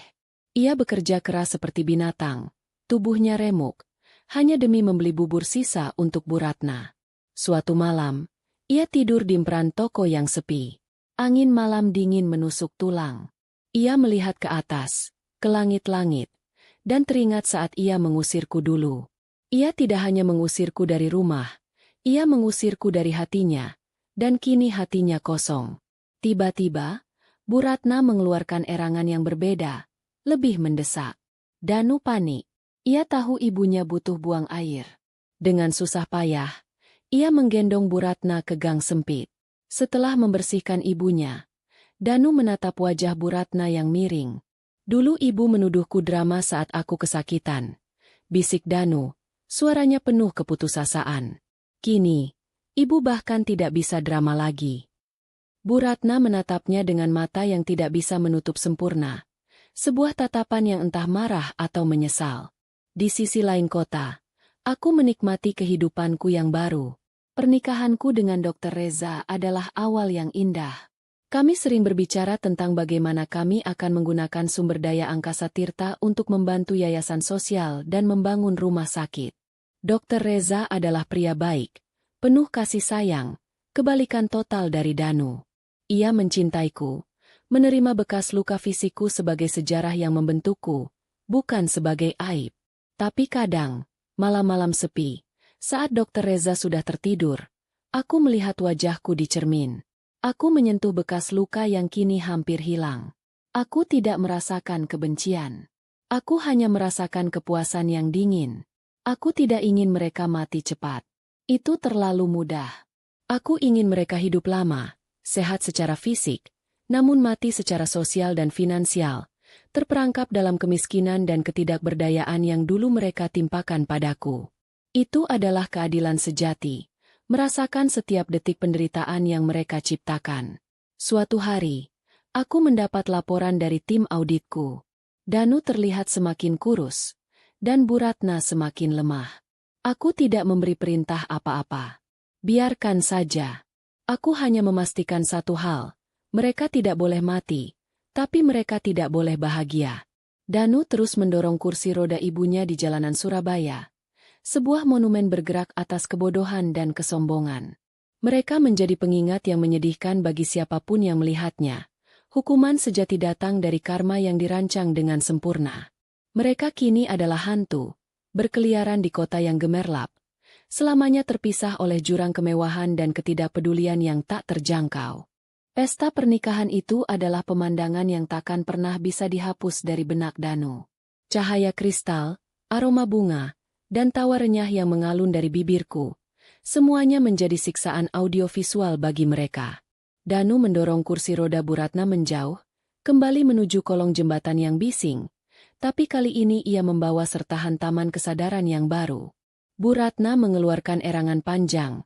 Ia bekerja keras seperti binatang, tubuhnya remuk, hanya demi membeli bubur sisa untuk Bu Ratna. Suatu malam, ia tidur di emperan toko yang sepi. Angin malam dingin menusuk tulang. Ia melihat ke atas, ke langit-langit, dan teringat saat ia mengusirku dulu. Ia tidak hanya mengusirku dari rumah, ia mengusirku dari hatinya, dan kini hatinya kosong. Tiba-tiba, Bu Ratna mengeluarkan erangan yang berbeda, lebih mendesak. Danu panik. Ia tahu ibunya butuh buang air. Dengan susah payah, ia menggendong Bu Ratna ke gang sempit. Setelah membersihkan ibunya, Danu menatap wajah Bu Ratna yang miring. Dulu ibu menuduhku drama saat aku kesakitan. Bisik Danu, suaranya penuh keputusasaan. Kini, Ibu bahkan tidak bisa drama lagi. Bu Ratna menatapnya dengan mata yang tidak bisa menutup sempurna. Sebuah tatapan yang entah marah atau menyesal. Di sisi lain kota, aku menikmati kehidupanku yang baru. Pernikahanku dengan Dr. Reza adalah awal yang indah. Kami sering berbicara tentang bagaimana kami akan menggunakan sumber daya angkasa Tirta untuk membantu yayasan sosial dan membangun rumah sakit. Dr. Reza adalah pria baik, penuh kasih sayang, kebalikan total dari Danu. Ia mencintaiku, menerima bekas luka fisikku sebagai sejarah yang membentukku, bukan sebagai aib. Tapi kadang, malam-malam sepi, saat Dr. Reza sudah tertidur, aku melihat wajahku di cermin. Aku menyentuh bekas luka yang kini hampir hilang. Aku tidak merasakan kebencian. Aku hanya merasakan kepuasan yang dingin. Aku tidak ingin mereka mati cepat. Itu terlalu mudah. Aku ingin mereka hidup lama, sehat secara fisik, namun mati secara sosial dan finansial, terperangkap dalam kemiskinan dan ketidakberdayaan yang dulu mereka timpakan padaku. Itu adalah keadilan sejati, merasakan setiap detik penderitaan yang mereka ciptakan. Suatu hari, aku mendapat laporan dari tim auditku. Danu terlihat semakin kurus, dan Bu Ratna semakin lemah. Aku tidak memberi perintah apa-apa. Biarkan saja. Aku hanya memastikan satu hal. Mereka tidak boleh mati, tapi mereka tidak boleh bahagia. Danu terus mendorong kursi roda ibunya di jalanan Surabaya. Sebuah monumen bergerak atas kebodohan dan kesombongan. Mereka menjadi pengingat yang menyedihkan bagi siapapun yang melihatnya. Hukuman sejati datang dari karma yang dirancang dengan sempurna. Mereka kini adalah hantu, berkeliaran di kota yang gemerlap, selamanya terpisah oleh jurang kemewahan dan ketidakpedulian yang tak terjangkau. Pesta pernikahan itu adalah pemandangan yang takkan pernah bisa dihapus dari benak Danu. Cahaya kristal, aroma bunga, dan tawa renyah yang mengalun dari bibirku, semuanya menjadi siksaan audiovisual bagi mereka. Danu mendorong kursi roda Bu Ratna menjauh, kembali menuju kolong jembatan yang bising, tapi kali ini ia membawa sertahan taman kesadaran yang baru. Bu Ratna mengeluarkan erangan panjang.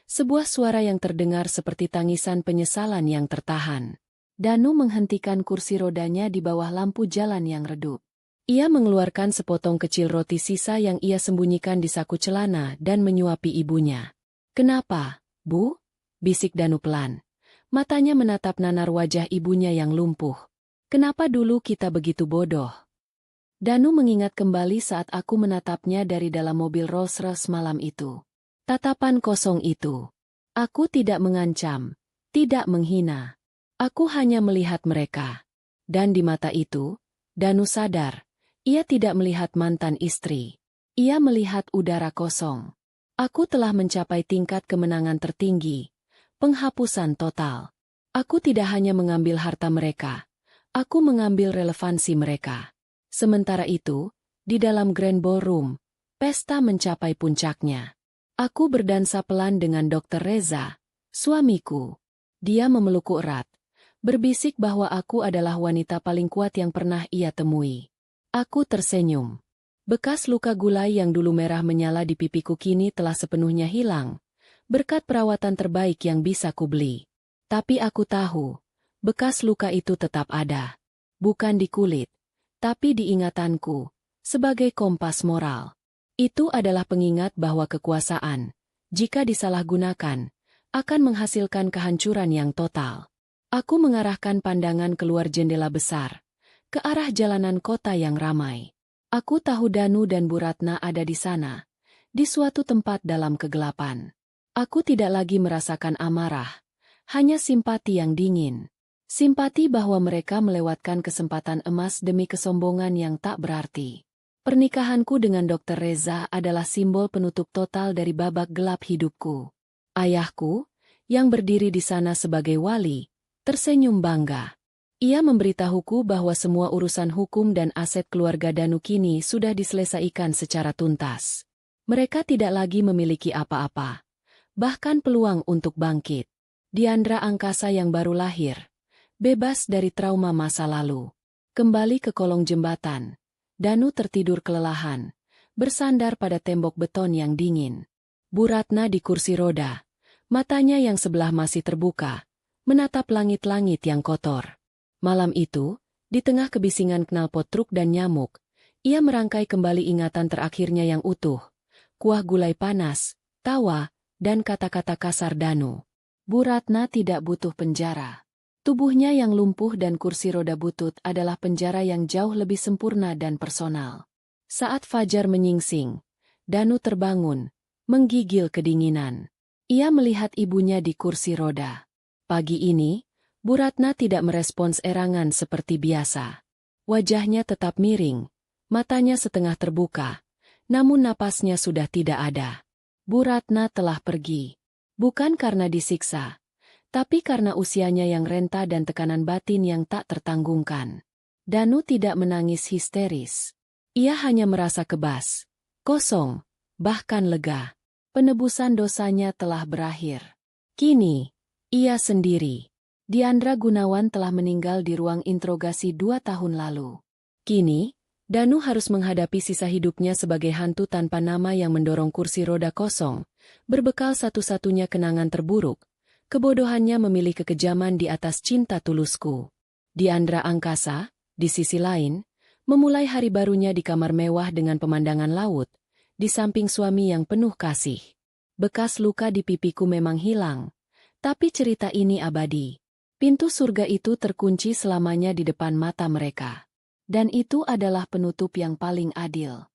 Sebuah suara yang terdengar seperti tangisan penyesalan yang tertahan. Danu menghentikan kursi rodanya di bawah lampu jalan yang redup. Ia mengeluarkan sepotong kecil roti sisa yang ia sembunyikan di saku celana dan menyuapi ibunya. "Kenapa, Bu?" bisik Danu pelan. Matanya menatap nanar wajah ibunya yang lumpuh. "Kenapa dulu kita begitu bodoh?" Danu mengingat kembali saat aku menatapnya dari dalam mobil Rolls-Royce malam itu. Tatapan kosong itu. Aku tidak mengancam, tidak menghina. Aku hanya melihat mereka. Dan di mata itu, Danu sadar, ia tidak melihat mantan istri. Ia melihat udara kosong. Aku telah mencapai tingkat kemenangan tertinggi, penghapusan total. Aku tidak hanya mengambil harta mereka, aku mengambil relevansi mereka. Sementara itu, di dalam Grand Ballroom, pesta mencapai puncaknya. Aku berdansa pelan dengan Dr. Reza, suamiku. Dia memelukku erat, berbisik bahwa aku adalah wanita paling kuat yang pernah ia temui. Aku tersenyum. Bekas luka gulai yang dulu merah menyala di pipiku kini telah sepenuhnya hilang, berkat perawatan terbaik yang bisa kubeli. Tapi aku tahu, bekas luka itu tetap ada. Bukan di kulit, tapi di ingatanku, sebagai kompas moral. Itu adalah pengingat bahwa kekuasaan, jika disalahgunakan, akan menghasilkan kehancuran yang total. Aku mengarahkan pandangan keluar jendela besar, ke arah jalanan kota yang ramai. Aku tahu Danu dan Bu Ratna ada di sana, di suatu tempat dalam kegelapan. Aku tidak lagi merasakan amarah, hanya simpati yang dingin. Simpati bahwa mereka melewatkan kesempatan emas demi kesombongan yang tak berarti. Pernikahanku dengan Dr. Reza adalah simbol penutup total dari babak gelap hidupku. Ayahku, yang berdiri di sana sebagai wali, tersenyum bangga. Ia memberitahuku bahwa semua urusan hukum dan aset keluarga Danu kini sudah diselesaikan secara tuntas. Mereka tidak lagi memiliki apa-apa, bahkan peluang untuk bangkit. Diandra angkasa yang baru lahir, bebas dari trauma masa lalu. Kembali ke kolong jembatan. Danu tertidur kelelahan, bersandar pada tembok beton yang dingin. Bu Ratna di kursi roda, Matanya yang sebelah masih terbuka, menatap langit-langit yang kotor. Malam itu, di tengah kebisingan knalpot truk dan nyamuk, ia merangkai kembali ingatan terakhirnya yang utuh. Kuah gulai panas, tawa, dan kata-kata kasar Danu. Bu Ratna tidak butuh penjara. Tubuhnya yang lumpuh dan kursi roda butut adalah penjara yang jauh lebih sempurna dan personal. Saat fajar menyingsing, Danu terbangun, menggigil kedinginan. Ia melihat ibunya di kursi roda. Pagi ini, Bu Ratna tidak merespons erangan seperti biasa. Wajahnya tetap miring, matanya setengah terbuka, namun napasnya sudah tidak ada. Bu Ratna telah pergi. Bukan karena disiksa, tapi karena usianya yang renta dan tekanan batin yang tak tertanggungkan. Danu tidak menangis histeris. Ia hanya merasa kebas, kosong, bahkan lega. Penebusan dosanya telah berakhir. Kini, ia sendiri. Diandra Gunawan telah meninggal di ruang interogasi 2 tahun lalu. Kini, Danu harus menghadapi sisa hidupnya sebagai hantu tanpa nama yang mendorong kursi roda kosong, berbekal satu-satunya kenangan terburuk. Kebodohannya memilih kekejaman di atas cinta tulusku. Diandra Angkasa, di sisi lain, memulai hari barunya di kamar mewah dengan pemandangan laut, di samping suami yang penuh kasih. Bekas luka di pipiku memang hilang, tapi cerita ini abadi. Pintu surga itu terkunci selamanya di depan mata mereka. Dan itu adalah penutup yang paling adil.